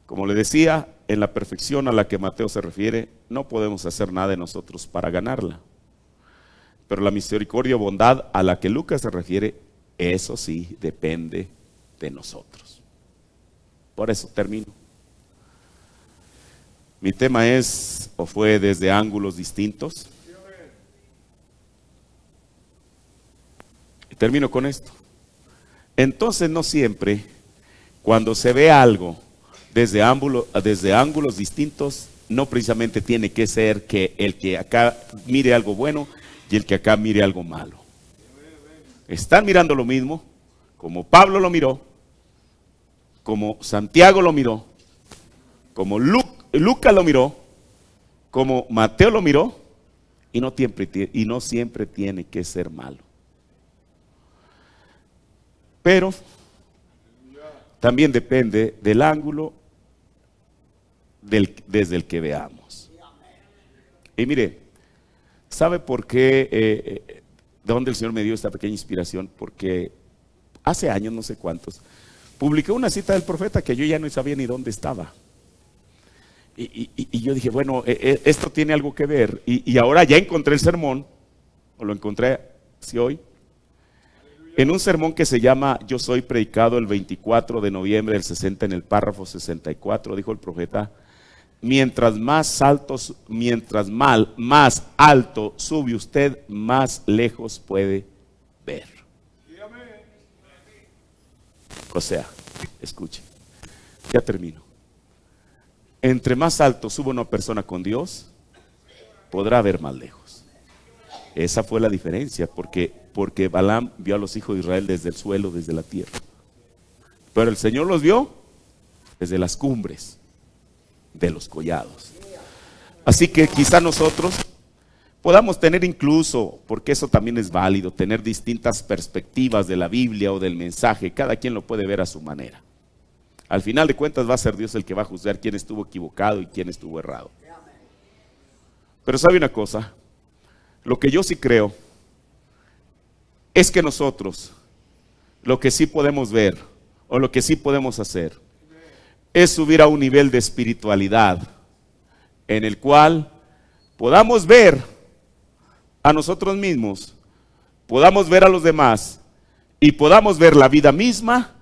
como le decía, en la perfección a la que Mateo se refiere, no podemos hacer nada de nosotros para ganarla. Pero la misericordia o bondad a la que Lucas se refiere, eso sí depende de nosotros. Por eso termino. Mi tema es, o fue, desde ángulos distintos. Y termino con esto. Entonces, no siempre, cuando se ve algo desde ángulos distintos, no precisamente tiene que ser que el que acá mire algo bueno y el que acá mire algo malo. Están mirando lo mismo, como Pablo lo miró, como Santiago lo miró, como Lucas lo miró, como Mateo lo miró, y no siempre tiene que ser malo. Pero también depende del ángulo desde el que veamos. Y mire, ¿sabe por qué? ¿De dónde el Señor me dio esta pequeña inspiración? Porque hace años, no sé cuántos, publiqué una cita del profeta que yo ya no sabía ni dónde estaba. Y yo dije, bueno, esto tiene algo que ver. Y ahora ya encontré el sermón, o lo encontré sí, hoy, en un sermón que se llama Yo Soy, predicado el 24 de noviembre del 60, en el párrafo 64, dijo el profeta: mientras más alto sube usted, más lejos puede ver. O sea, escuche, ya termino. Entre más alto sube una persona con Dios, podrá ver más lejos. Esa fue la diferencia, porque Balaam vio a los hijos de Israel desde el suelo, desde la tierra. Pero el Señor los vio desde las cumbres de los collados. Así que quizá nosotros podamos tener incluso, porque eso también es válido, tener distintas perspectivas de la Biblia o del mensaje. Cada quien lo puede ver a su manera. Al final de cuentas va a ser Dios el que va a juzgar quién estuvo equivocado y quién estuvo errado. Pero ¿sabe una cosa? Lo que yo sí creo es que nosotros, lo que sí podemos ver, o lo que sí podemos hacer, es subir a un nivel de espiritualidad en el cual podamos ver a nosotros mismos, podamos ver a los demás y podamos ver la vida misma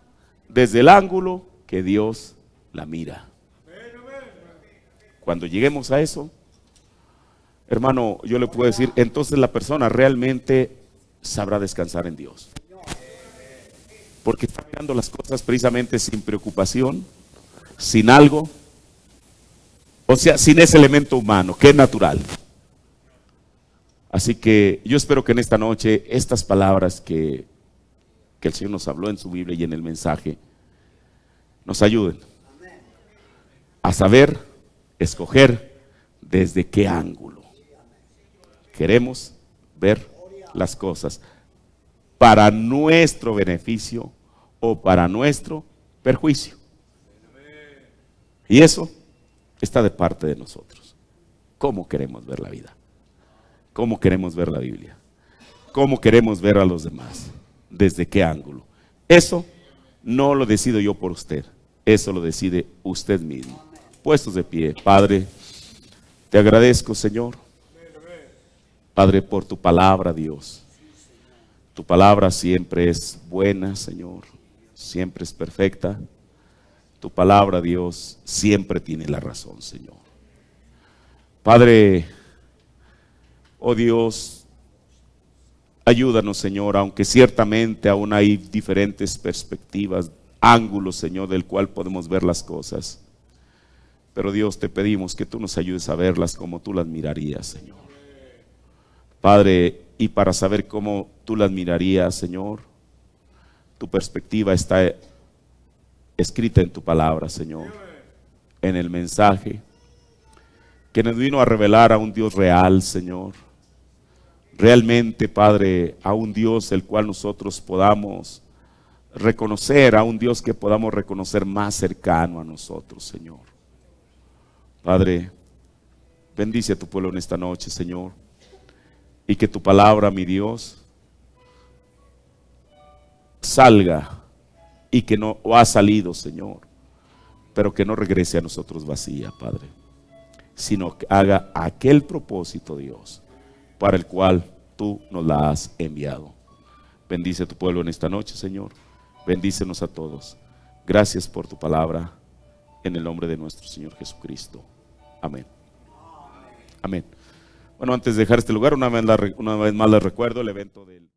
desde el ángulo que Dios la mira. Cuando lleguemos a eso, hermano, yo le puedo decir, entonces la persona realmente sabrá descansar en Dios. Porque está mirando las cosas precisamente sin preocupación, sin algo, o sea, sin ese elemento humano, que es natural. Así que yo espero que en esta noche estas palabras que el Señor nos habló en su Biblia y en el mensaje nos ayuden a saber escoger desde qué ángulo queremos ver las cosas, para nuestro beneficio o para nuestro perjuicio. Y eso está de parte de nosotros. ¿Cómo queremos ver la vida? ¿Cómo queremos ver la Biblia? ¿Cómo queremos ver a los demás? ¿Desde qué ángulo? Eso no lo decido yo por usted, eso lo decide usted mismo. Puestos de pie, Padre, te agradezco, Señor, Padre, por tu palabra, Dios. Tu palabra siempre es buena, Señor, siempre es perfecta. Tu palabra, Dios, siempre tiene la razón, Señor. Padre, oh Dios, ayúdanos, Señor, aunque ciertamente aún hay diferentes perspectivas, ángulos, Señor, del cual podemos ver las cosas. Pero Dios, te pedimos que tú nos ayudes a verlas como tú las mirarías, Señor. Padre, y para saber cómo tú las mirarías, Señor, tu perspectiva está escrita en tu palabra, Señor, en el mensaje que nos vino a revelar a un Dios real, Señor. Realmente, Padre, a un Dios el cual nosotros podamos reconocer a un Dios que podamos reconocer más cercano a nosotros, Señor. Padre, bendice a tu pueblo en esta noche, Señor, y que tu palabra, mi Dios, salga y que no ha salido, Señor, pero que no regrese a nosotros vacía, Padre, sino que haga aquel propósito, Dios, para el cual tú nos la has enviado. Bendice a tu pueblo en esta noche, Señor. Bendícenos a todos. Gracias por tu palabra, en el nombre de nuestro Señor Jesucristo. Amén. Amén. Bueno, antes de dejar este lugar, una vez más les recuerdo el evento del